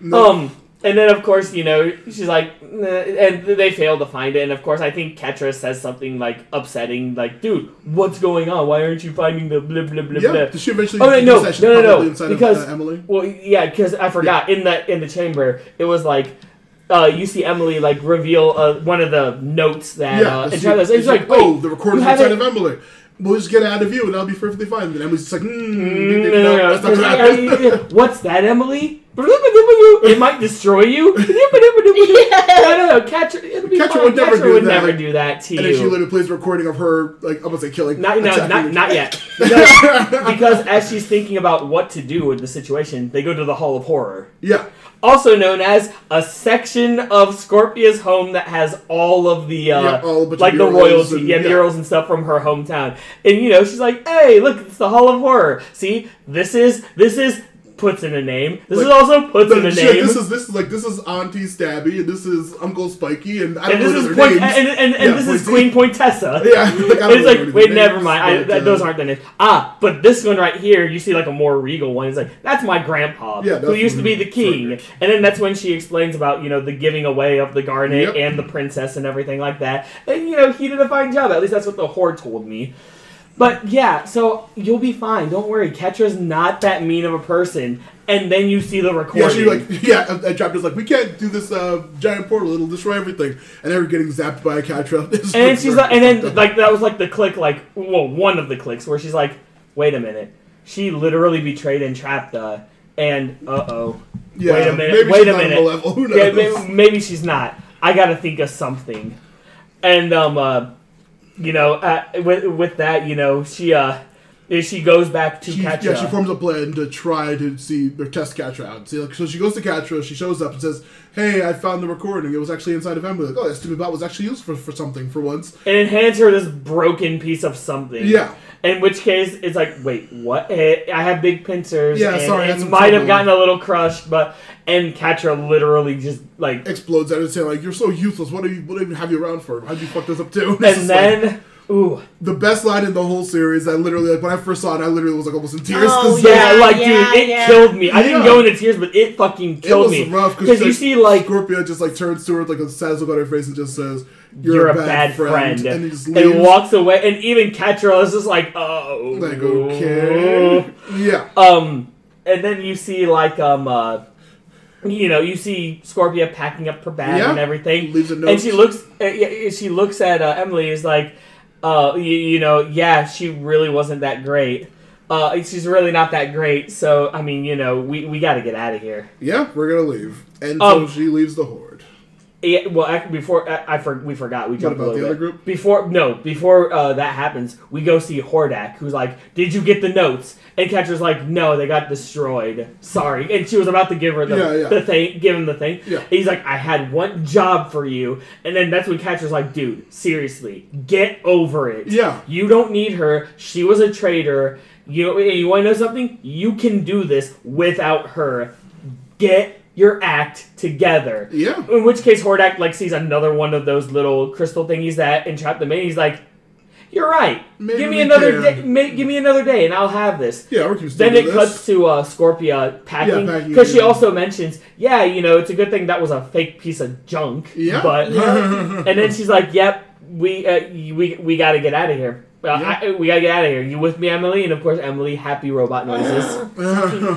No. And then of course, she's like, and they fail to find it. And of course, I think Catra says something like upsetting, like, "Dude, what's going on? Why aren't you finding the blah blah blah blah?" Did she eventually? No. Because Emily. Well, yeah, because I forgot in the chamber, it was like. You see Emily like reveal one of the notes that it's like, oh, the recording's inside of Emily. We'll just get it out of you, and that'll be perfectly fine. And Emily's just like, no, that's not gonna happen. What's that, Emily? It might destroy you. No. Catra would never do that to you. And then she literally plays a recording of her, like, I'm gonna say killing. Not yet. Because as she's thinking about what to do with the situation, they go to the Hall of Horror. Yeah. Also known as a section of Scorpia's home that has all of the like the royalty, murals and stuff from her hometown. And she's like, "Hey, look, it's the Hall of Horror. See, this is puts in a name. This is also puts in a name. This is Auntie Stabby, and this is Uncle Spiky, and I don't know this is their names. And this is Queen Pointessa. Yeah, it's like, wait, never mind. Those aren't the names. But this one right here, you see like a more regal one. It's like, that's my grandpa, who used to be the king. And then that's when she explains about the giving away of the garnet and the princess and everything like that. And he did a fine job. At least that's what the Horde told me. But yeah, so you'll be fine. Don't worry. Catra's not that mean of a person. And then you see the recording. And Chapter's like, we can't do this giant portal. It'll destroy everything. And they're getting zapped by Catra. And she's like, and then like that was like the click, one of the clicks where she's like, wait a minute, she literally betrayed and trapped and wait a minute. Who knows? Yeah, maybe she's not. I got to think of something. And with that, she goes back to Catra. Yeah, she forms a plan to try to test Catra out. So she goes to Catra, she shows up and says, "Hey, I found the recording. It was actually inside of Emily." Like, oh, that stupid bot was actually used for something for once. And it hands her this broken piece of something. Yeah. In which case, it's like, wait, what? I have big pincers. Yeah, sorry. It might have gotten a little crushed, and Catra literally just, like... explodes at it and saying, like, you're so useless. What do you have you around for? How'd you fuck this up too? And then... Ooh. The best line in the whole series, I literally, like, when I first saw it, I literally was, like, almost in tears. Dude, it killed me. I didn't go into tears, but it fucking killed me. It was rough, because you see, like... Scorpio just, like, turns to her with, like, a sad look on her face and just says... You're a bad friend. And he just leaves. And walks away. And even Catra is just like, oh. Like, okay. Yeah. And then you see, like, you see Scorpia packing up her bag and everything. Leaves a note. And she looks at Emily, is like, she really wasn't that great. She's really not that great. So, I mean, we got to get out of here. Yeah, we're going to leave. And so she leaves the Horde. Yeah, well, before we forgot, we jumped a little bit. Other group? Before that happens, we go see Hordak, who's like, "Did you get the notes?" And Catra's like, "No, they got destroyed. Sorry." And she was about to give her the thing, give him the thing. Yeah. And he's like, "I had one job for you." And then that's when Catra's like, "Dude, seriously, get over it. Yeah. You don't need her. She was a traitor. You want to know something? You can do this without her. Get your act together." Yeah. In which case, Hordak sees another one of those little crystal thingies that entrap them in. He's like, "You're right. Give me another day. Give me another day, and I'll have this." Yeah. Then it cuts to Scorpia packing because she also mentions, it's a good thing that was a fake piece of junk. Yeah. But and then she's like, "Yep, we got to get out of here." We gotta get out of here. You with me, Emily? And of course, Emily, happy robot noises.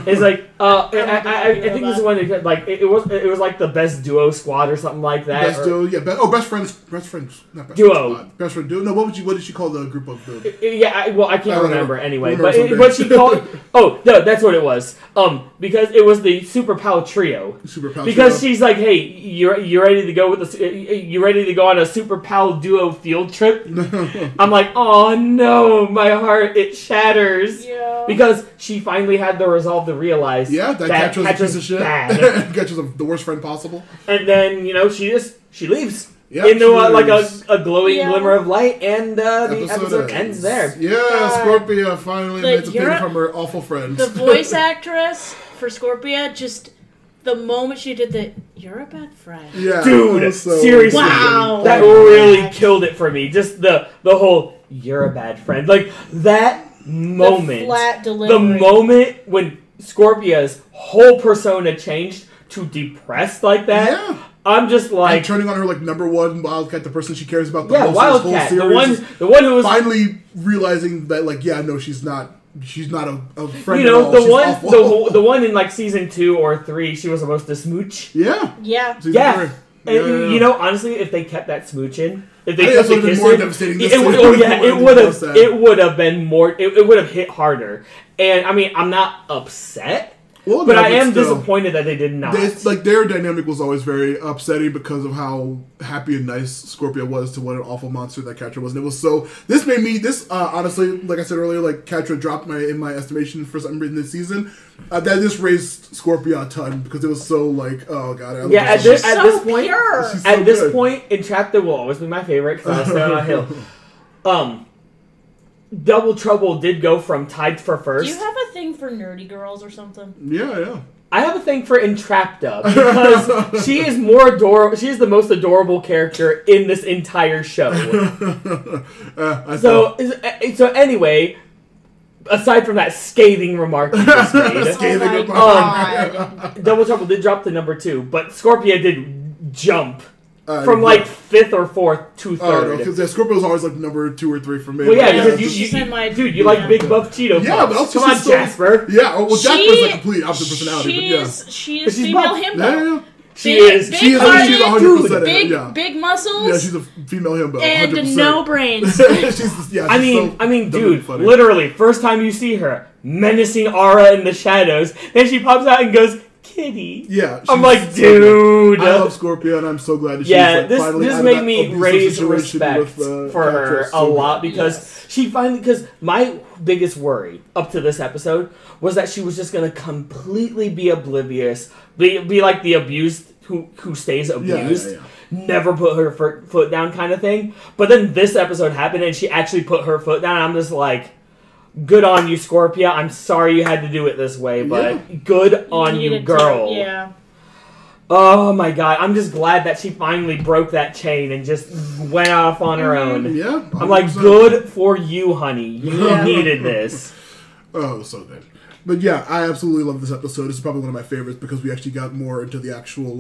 It's like, I think this is one that, like, it was like the best duo squad or something like that. Best duo, yeah. Best friends, not best duo. Squad. Best friend duo. No, what did she call the group of the? I can't remember anyway. But she called. Oh no, that's what it was. Because it was the Super Pal trio. Because she's like, "Hey, you ready to go with you ready to go on a Super Pal duo field trip?" I'm like, "Oh no, my heart, it shatters. Yeah. Because she finally had the resolve to realize that Catra's a piece of shit. Bad. Catra's the worst friend possible. And then, she leaves. Yeah, into like a glowing glimmer of light, and the episode ends there. Yeah, Scorpia finally made something from her awful friends. The voice actress for Scorpia, just the moment she did the "You're a bad friend," dude, seriously, wow, that really killed it for me. Just the whole "You're a bad friend," like that moment, the flat delivery, the moment when Scorpia's whole persona changed to depressed like that. Yeah. I'm just like and turning on her like number one Wildcat, the person she cares about the most. Wildcat, whole series, the one who was finally realizing that like she's not a friend. You know, at all. the one in like season 2 or 3, she was supposed to smooch. Yeah. And, you know, honestly, if they kept that smooching, if they kept the kissing, more devastating. it would have been more. It would have hit harder. And I mean, I'm not upset. But I am disappointed that they did not. Their dynamic was always very upsetting because of how happy and nice Scorpia was to what an awful monster that Catra was. And it was so... This made me... honestly, like I said earlier, like Catra dropped in my estimation for some reason this season. That just raised Scorpia a ton because it was so like, oh god. At this point... Pure. At this point, Entrapta will always be my favorite because I'll stay on a hill. Double Trouble did go from tied for first. Do you have a thing for nerdy girls or something? Yeah. I have a thing for Entrapta because she is more adorable. She is the most adorable character in this entire show. So anyway, aside from that scathing remark you just made, Double Trouble did drop to number 2, but Scorpia did jump. From like 5th or 4th to 3rd. Oh, because Scorpio was always like number 2 or 3 for me. Well, because you like Big Buff Cheeto. Yeah, but also come on, Jasper. Yeah, well, Jasper's like complete opposite personality. She is female himbo. Yeah. She's 100%. Big muscles. Yeah, she's a female himbo. And 100%. no brains. I mean, dude, literally, first time you see her, menacing aura in the shadows, then she pops out and goes, Kitty. Yeah. I'm like, dude. I love Scorpio, and I'm so glad that she's finally this made me raise respect for her a lot because she finally, because my biggest worry up to this episode was that she was just going to completely be oblivious, be like the abused who stays abused, never put her foot down kind of thing. But then this episode happened and she actually put her foot down, and I'm just like, good on you, Scorpia. I'm sorry you had to do it this way, but good on you, girl. Oh my god, I'm just glad that she finally broke that chain and just went off on her own. Yeah, 100%. I'm like, good for you, honey. You needed this. Oh, so good. But yeah, I absolutely love this episode. This is probably one of my favorites because we actually got more into the actual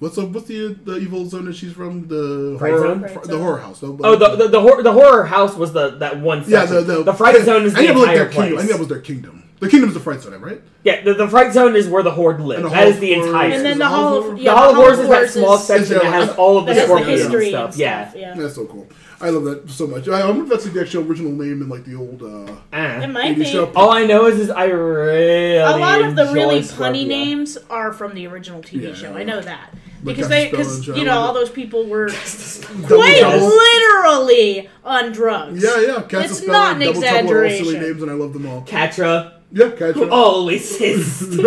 what's the evil zone that she's from? The horror house. The horror house was that one section. Yeah, the fright zone is the entire place. I think that was their kingdom. The kingdom is the fright zone, right? Yeah, the fright zone is where the horde lives. That is the entire. And then the Hall of Horrors is that small section that has all of the scorpions and stuff. Yeah, that's so cool. I love that so much. I wonder if that's like the actual original name in like the old it might be. show. All I know is I really a lot of the really Scorpia. punny names are from the original TV show. I know that. Like Because all those people were quite literally on drugs. Yeah. It's not an exaggeration. Silly names, and I love them all. Catra. Yeah, Catra. Who always hissed.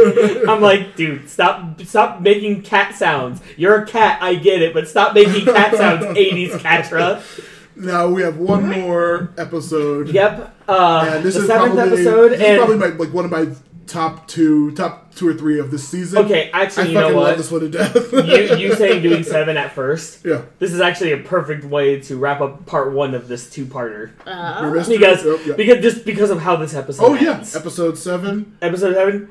I'm like, dude, stop making cat sounds. You're a cat, I get it, but stop making cat sounds, 80s Catra. Now we have one more episode. Yep. And this the is 7th probably, episode. This is probably one of my top two or three of this season. Okay, actually, you know what? I love this one to death. you saying doing 7 at first? Yeah. This is actually a perfect way to wrap up part 1 of this 2-parter. Because of how this episode ends. Episode 7. Episode 7.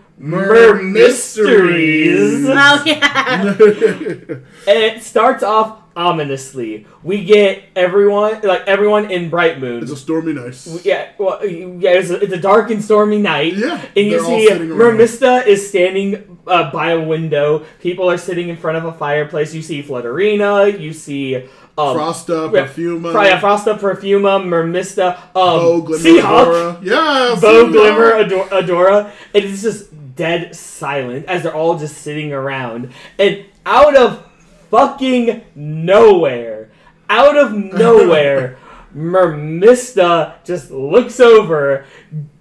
Mysteries. Oh, yeah. And it starts off ominously. We get everyone in Bright Moon. It's a stormy night. It's a dark and stormy night. Yeah. And you see Mermista is standing by a window. People are sitting in front of a fireplace. You see Flutterina. You see Frosta, Perfuma. Frosta, Perfuma, Mermista, Bo, Glimmer, Seahawk. Adora. Yeah, Bo, Glimmer, Adora. And it's just dead silent as they're all just sitting around. And out of fucking nowhere, Mermista just looks over,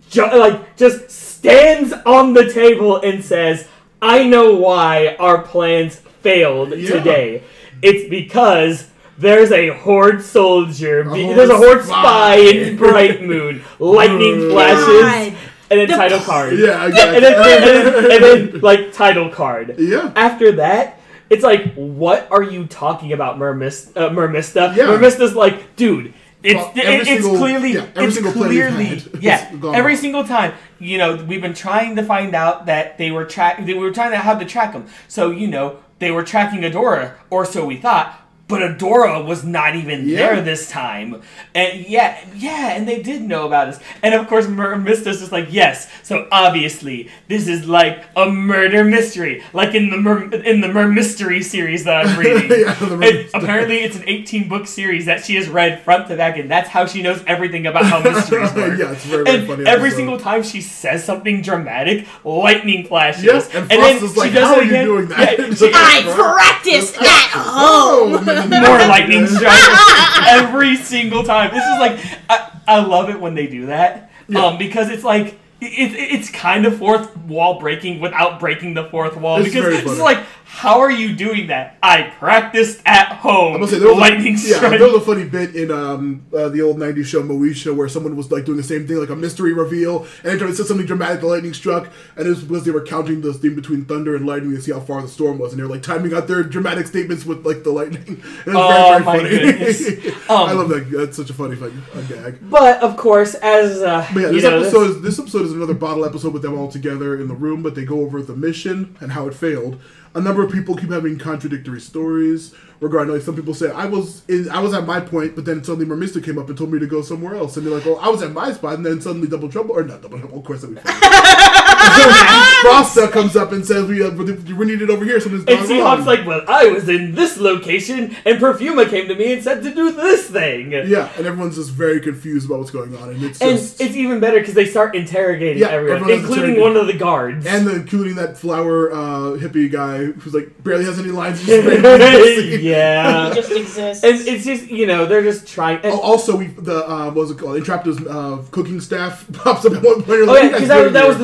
just stands on the table and says, I know why our plans failed today. It's because there's a Horde soldier, there's a Horde spy in Bright Moon, lightning flashes, and then title card. Yeah, and then like title card. Yeah. After that, it's like, what are you talking about, Mermista? Yeah. Mermista's like, dude. Every single time, we've been trying to find out that we were trying to have to track them. So, they were tracking Adora, or so we thought. But Adora was not even there this time. And and they did know about us. And of course, Mermista's just like, yes, so obviously, this is like a murder mystery. Like in the Mermystery series that I'm reading. Apparently, it's an 18-book series that she has read front to back, and that's how she knows everything about how mysteries work. It's very funny. Every single time she says something dramatic, lightning flashes. Yes, and Frost is like, how are you doing that? I practiced at home! More lightning strikes every single time. This is like, I love it when they do that, because it's like it's kind of fourth wall breaking without breaking the fourth wall. Because it's like, how are you doing that? I practiced at home. I'm gonna say lightning strike. There was a funny bit in the old '90s show Moesha where someone was like doing the same thing, like a mystery reveal, and they said something dramatic. The lightning struck, and it was because they were counting the thing between thunder and lightning to see how far the storm was, and they were like timing out their dramatic statements with like the lightning. And it was very funny. I love that. That's such a funny gag. But of course, as this episode is another bottle episode with them all together in the room, but they go over the mission and how it failed. A number of people keep having contradictory stories regarding, like, some people say, I was at my point, but then suddenly Mermista came up and told me to go somewhere else. And they're like, well, I was at my spot, and then suddenly Double Trouble, or not Double Trouble, of course that'd be funny. Frosta comes up and says, we need it over here, something's going on. And Seahawk's like, well, I was in this location, and Perfuma came to me and said to do this thing. Yeah, and everyone's just very confused about what's going on. And it's even better because they start interrogating everyone, including one of the guards. And including that flower hippie guy who's like, barely has any lines. Yeah. He just exists. And it's just, they're just trying. Also, what was it called? Entrapto's cooking staff pops up at one point. Because that was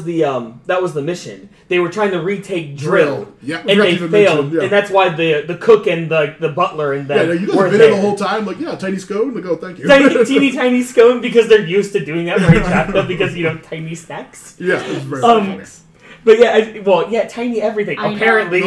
the that was the mission. They were trying to retake Drill. Yeah, and they failed. And that's why the cook and the butler and them you guys have been there the whole time. Like, tiny scone. Like, oh, thank you. Teeny scone, because they're used to doing that for Entrapto because tiny snacks. Yeah, it's very funny. But tiny everything. Apparently,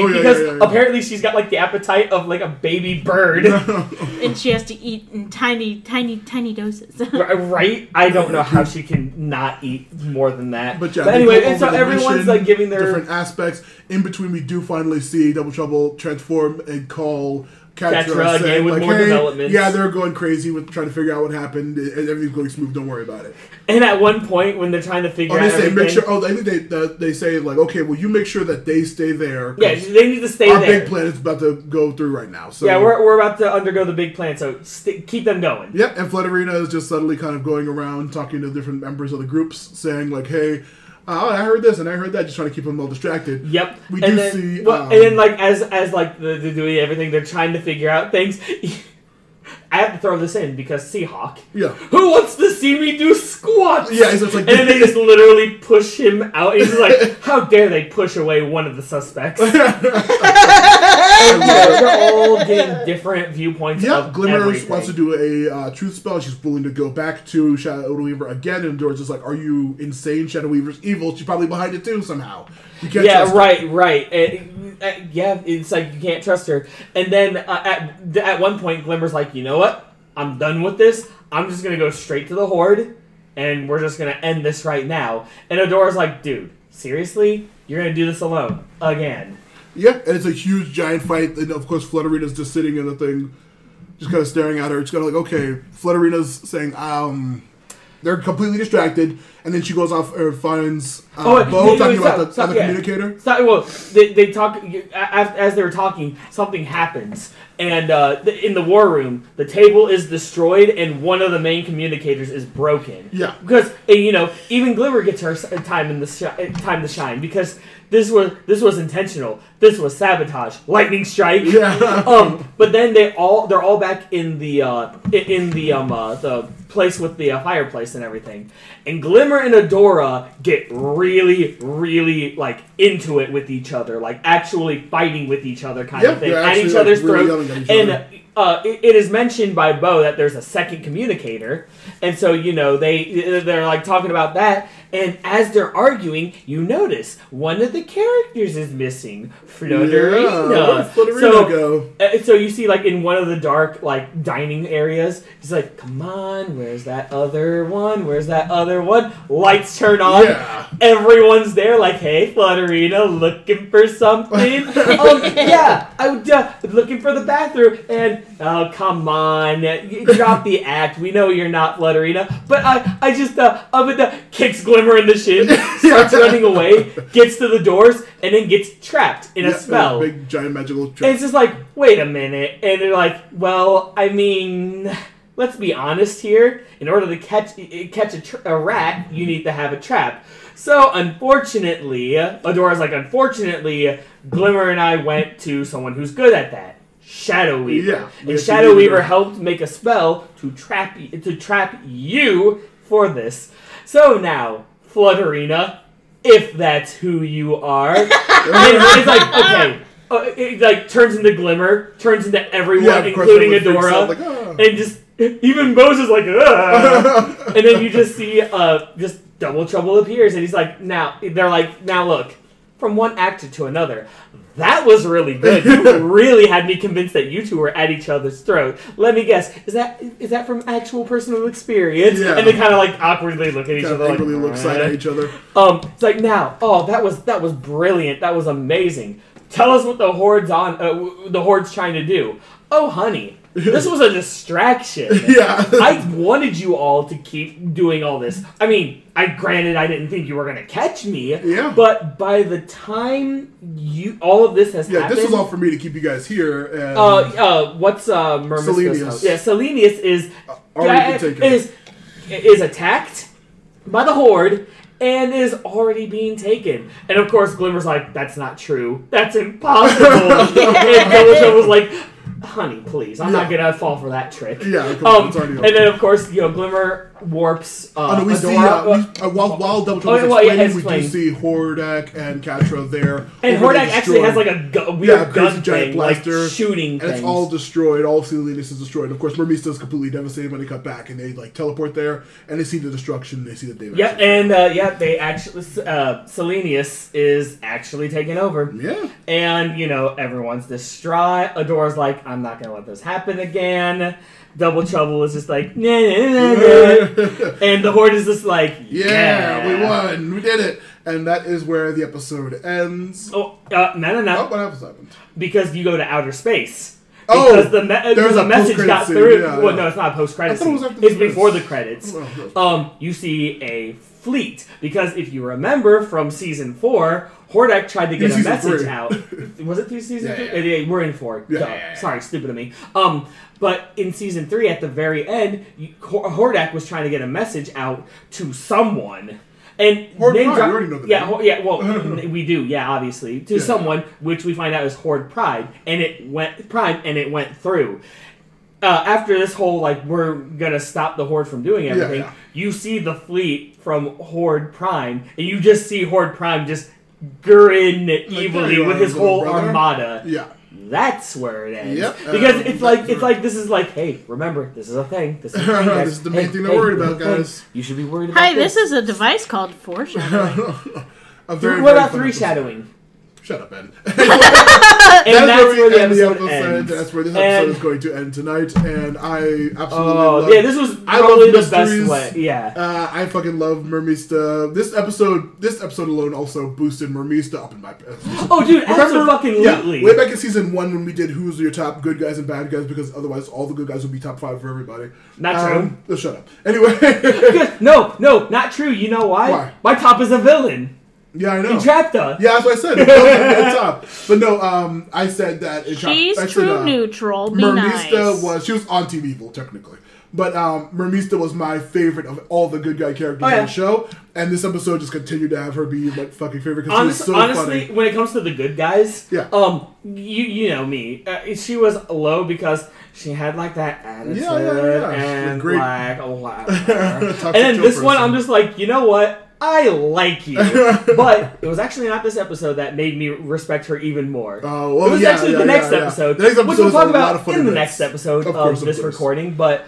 apparently she's got like the appetite of like a baby bird, and she has to eat in tiny doses. Right? I don't know how she can not eat more than that. But anyway, and so everyone's like giving their different aspects. In between, we do finally see Double Trouble transform and call Catra again with more developments. Yeah, they're going crazy with trying to figure out what happened, and everything's going smooth. Don't worry about it. And at one point, when they're trying to figure out everything, make sure. I think they say like, okay, well, you make sure that they stay there. Yeah, they need to stay there. Our big plan is about to go through right now. So yeah, we're about to undergo the big plan. So keep them going. Yep, and Flutterina is just subtly kind of going around talking to different members of the groups, saying like, hey. I heard this and I heard that, just trying to keep them all distracted. Yep. We and do then, see... and then, like, as like, they're doing everything, they're trying to figure out things. I have to throw this in because Seahawk. Yeah. Who wants to see me do squats? Yeah, he's just like... And then they just literally push him out. He's just like, how dare they push away one of the suspects? They're all getting different viewpoints of Glimmer everything. wants to do a truth spell. She's willing to go back to Shadow Weaver again, and Dora's just like, are you insane? Shadow Weaver's evil. She's probably behind it too somehow. You can't trust her. Right. It's like you can't trust her. And then at one point, Glimmer's like, you know what? I'm done with this. I'm just going to go straight to the Horde, and we're just going to end this right now. And Adora's like, dude, seriously? You're going to do this alone? Again? Yeah, and it's a huge, giant fight. And, of course, Flutterina's just sitting in the thing, just kind of staring at her. It's kind of like, okay, Flutterina's saying, they're completely distracted, and then she goes off and finds Bo talking about the other communicator. They talk as they were talking. Something happens, and in the war room, the table is destroyed, and one of the main communicators is broken. Yeah, because even Glimmer gets her time to shine because this was intentional. This was sabotage, lightning strike. Yeah. But then they're all back in the place with the fireplace and everything, and Glimmer and Adora get really, really like into it with each other, like actually fighting with each other, kind of thing, at each other's throat. And it is mentioned by Bo that there's a second communicator, and so they're like talking about that. And as they're arguing, you notice one of the characters is missing, Flutterina. Where'd Flutterina go? So you see, like in one of the dark, like dining areas, he's like, "Come on, where's that other one? Where's that other one?" Lights turn on. Yeah. Everyone's there, like, "Hey, Flutterina, looking for something?" Yeah, I'm looking for the bathroom. And oh, come on, you drop the act. We know you're not Flutterina, but I just kicks Glimmer in the shin, starts running away, gets to the doors, and then gets trapped in a spell. A big, giant magical trap. And it's just like, wait a minute. And they're like, well, I mean, let's be honest here. In order to catch a rat, you need to have a trap. So, unfortunately, Adora's like, unfortunately, Glimmer and I went to someone who's good at that. Shadow Weaver. Yeah, and Shadow Weaver helped make a spell to trap you for this. So now, Flutterina, if that's who you are, and it's like, okay, it like turns into Glimmer, turns into everyone, including Adora, like, and just even Bo's is like, and then you just see just Double Trouble appears, and he's like, now look, from one actor to another. That was really good. You really had me convinced that you two were at each other's throat. Let me guess. Is that from actual personal experience? Yeah. And they kind of like awkwardly look at each other. Awkwardly look side at each other. It's like now. Oh, that was brilliant. That was amazing. Tell us what the Horde's trying to do. Oh, honey. This was a distraction. Yeah. I wanted you all to keep doing all this. I mean, granted I didn't think you were going to catch me. Yeah. But by the time all of this has happened... Yeah, this was all for me to keep you guys here. And what's Mermisto's house? Yeah, Selenius is attacked by the Horde and is already being taken. And of course, Glimmer's like, that's not true. That's impossible. And Double Trouble's like... Honey, please. I'm not gonna fall for that trick. Yeah, it's already over. And then of course, Glimmer warps we see while Double Trouble is explaining, we do see Hordak and Catra there. And Hordak actually has like a weird gun thing, blaster, like shooting things. And it's all destroyed. All of Selenius is destroyed. Of course, Mermista is completely devastated when they cut back and they like teleport there and they see the destruction. They see that they've they actually Selenius is actually taking over. Yeah. And everyone's distraught. Adora's like, I'm not gonna let this happen again. Double Trouble is just like, nah, nah, nah, nah. And the Horde is just like, yeah, we won, we did it. And that is where the episode ends. Oh, no. Oh, what else happened? Because you go to outer space. Because the message got through. Well, no, it's not a post-credit scene. It's before the credits. You see a fleet. Because if you remember from Season 4, Hordak tried to get a message out. Was it through Season 3? Yeah, we're in 4. Yeah. Sorry, stupid of me. But in Season 3, at the very end, Hordak was trying to get a message out to someone. And Horde Pride, we already know that. Well, we do, obviously. To someone, which we find out is Horde Pride. And it went through. After this whole, we're gonna stop the Horde from doing everything, you see the fleet from Horde Prime, and you just see Horde Prime just grin evilly with his whole armada. Yeah. That's where it ends. Yep. Because this is like, hey, remember, this is a thing. This is a thing. This is the main thing to worry about, guys. You should be worried about this is a device called foreshadowing. What about three shadowing? Shut up, Ed. And that's where the episode ends. That's where this episode is going to end tonight, and I absolutely love. Yeah, this was probably the best way. Yeah, I fucking love Mermista. This episode alone also boosted Mermista up in my. Oh, dude, absolutely. Yeah, way back in season 1 when we did who's your top good guys and bad guys, because otherwise all the good guys would be top 5 for everybody. Not true. Shut up. Anyway. No, not true. You know why? Why? My top is a villain. Yeah, I know. In Catra. Yeah, that's what I said. It's top. But no, I said that in She's true neutral. Be Mermista nice. She was on Team Evil, technically. But Mermista was my favorite of all the good guy characters on the show. And this episode just continued to have her be my fucking favorite because she was so honestly, funny. when it comes to the good guys, Yeah. You know me. She was low because she had like that attitude and great. like and then this one, I'm just like, you know what? I like you. But it was actually not this episode that made me respect her even more. Oh, well, it was actually the next episode. The next episode which we'll talk about in the bits. next episode of this recording. But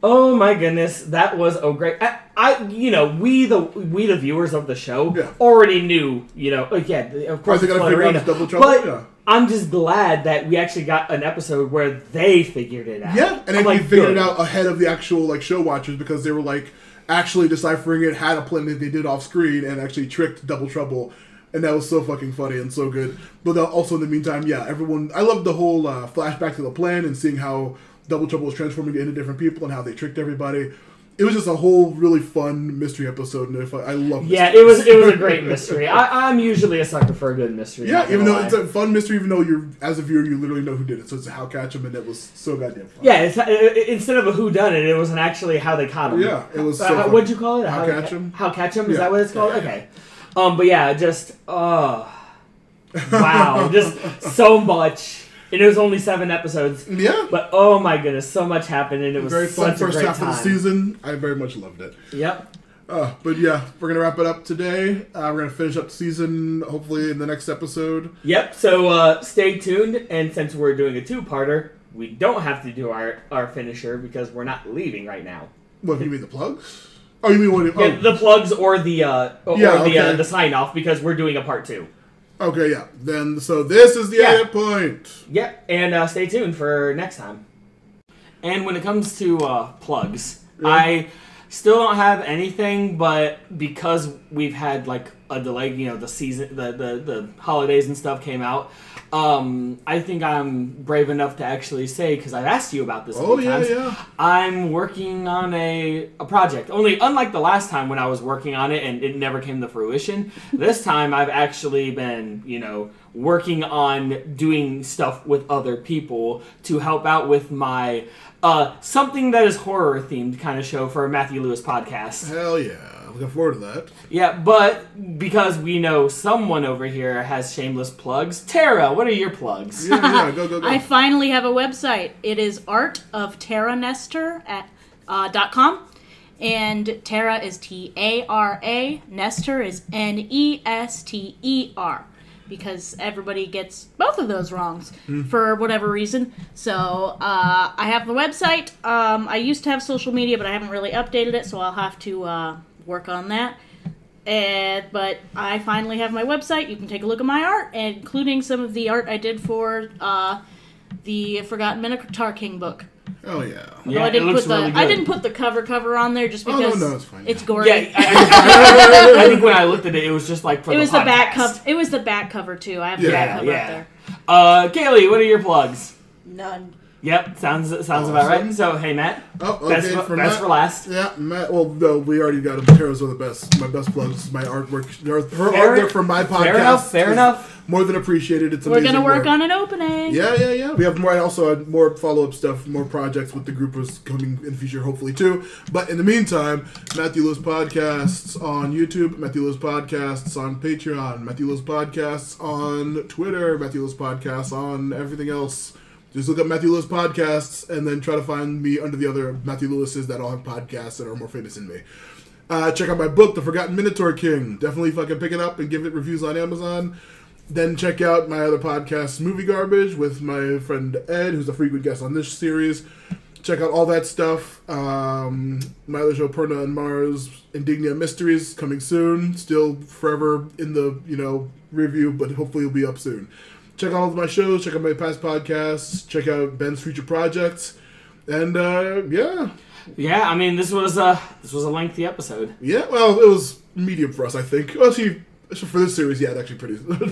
oh my goodness, that was great. We the viewers of the show already knew, of course it's Flutterina, but I'm just glad that we actually got an episode where they figured it out. Yeah, and then we figured it out ahead of the actual show watchers because they were actually deciphering it, had a plan that they did off screen, and actually tricked Double Trouble. And that was so fucking funny and so good. But also in the meantime, everyone... I loved the whole flashback to the plan and seeing how Double Trouble was transforming into different people and how they tricked everybody. It was just a whole really fun mystery episode, and I love mysteries. Yeah, it was a great mystery. I'm usually a sucker for a good mystery. Yeah, even though it's a fun mystery, even though as a viewer, you literally know who did it. So it's a how catch 'em, and it was so goddamn fun. Yeah, instead of a who done it was actually how they caught him. Yeah, it was so fun. What'd you call it? How catch 'em? How catch 'em? Is that what it's called? Okay. But yeah, just, wow. Just so much. And it was only 7 episodes. Yeah. But oh my goodness, so much happened, and it was very fun such a first great half time. of the season. I very much loved it. Yep. But yeah, we're gonna wrap it up today. We're gonna finish up the season hopefully in the next episode. Yep. So stay tuned, and since we're doing a 2-parter, we don't have to do our finisher because we're not leaving right now. What, you mean the plugs? Oh, you mean what? Yeah, the plugs or the sign off because we're doing a part 2. Okay, yeah. Then so this is the edit point. Yep, and stay tuned for next time. And when it comes to plugs, I still don't have anything, but because we've had a delay, the season, the holidays and stuff came out. I think I'm brave enough to actually say, because I've asked you about this a few times, I'm working on a project. Only, unlike the last time when I was working on it and it never came to fruition, this time I've actually been, working on doing stuff with other people to help out with my something that is horror themed kind of show for a Matthew Lewis podcast. Hell yeah. Looking forward to that. Yeah, but because we know someone over here has shameless plugs, Tara, what are your plugs? Yeah, go. I finally have a website. It is artoftaranester.com. And Tara is Tara, Nestor is Nester. Because everybody gets both of those wrongs for whatever reason. So I have the website. I used to have social media, but I haven't really updated it, so I'll have to work on that. But I finally have my website. You can take a look at my art, including some of the art I did for the Forgotten Minotaur King book. Oh yeah. Yeah, it looks really good. I didn't put the cover on there just because no, it's fine. it's gory. Yeah, I think when I looked at it, it was just for the podcast. Back cover. It was the back cover too. I have the back cover up there. Kaylee, what are your plugs? None. Yep, sounds about right. So, hey, Matt. Oh, okay. Best for last. Yeah, Matt. Well, no, we already got him. Tara's are the best. My best plugs. My artwork. Her artwork for my podcast. Fair enough. More than appreciated. It's We're amazing. We're going to work on an opening. Yeah. We have more. I also had more follow-up stuff, more projects with the groupers coming in the future, hopefully, too. But in the meantime, Matthew Lewis Podcasts on YouTube, Matthew Lewis Podcasts on Patreon, Matthew Lewis Podcasts on Twitter, Matthew Lewis Podcasts on everything else. Just look up Matthew Lewis Podcasts and then try to find me under the other Matthew Lewises that all have podcasts that are more famous than me. Check out my book, The Forgotten Minotaur King. Definitely fucking pick it up and give it reviews on Amazon. Then check out my other podcast, Movie Garbage, with my friend Ed, who's a frequent guest on this series. check out all that stuff. My other show, Perna and Mars, Indignia Mysteries, coming soon. Still forever in the, review, but hopefully it'll be up soon. Check out all of my shows. Check out my past podcasts. Check out Ben's future projects. And, yeah. Yeah, I mean, this was a lengthy episode. Yeah, well, it was medium for us, I think. Well, actually, for this series, yeah, it's actually pretty long.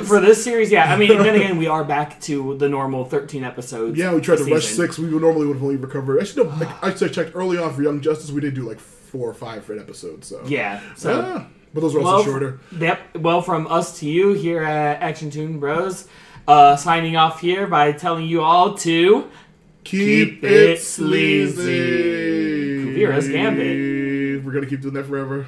For this series, yeah. I mean, then again, we are back to the normal 13 episodes. Yeah, we tried to rush 6. We normally would have only recovered. Actually, no, I checked early on for Young Justice. We did do 4 or 5 for an episode. So yeah, so but those are also shorter. Yep. Well, from us to you here at Action Toon Bros, signing off here by telling you all to keep it sleazy. Kuvira's Gambit. We're gonna keep doing that forever.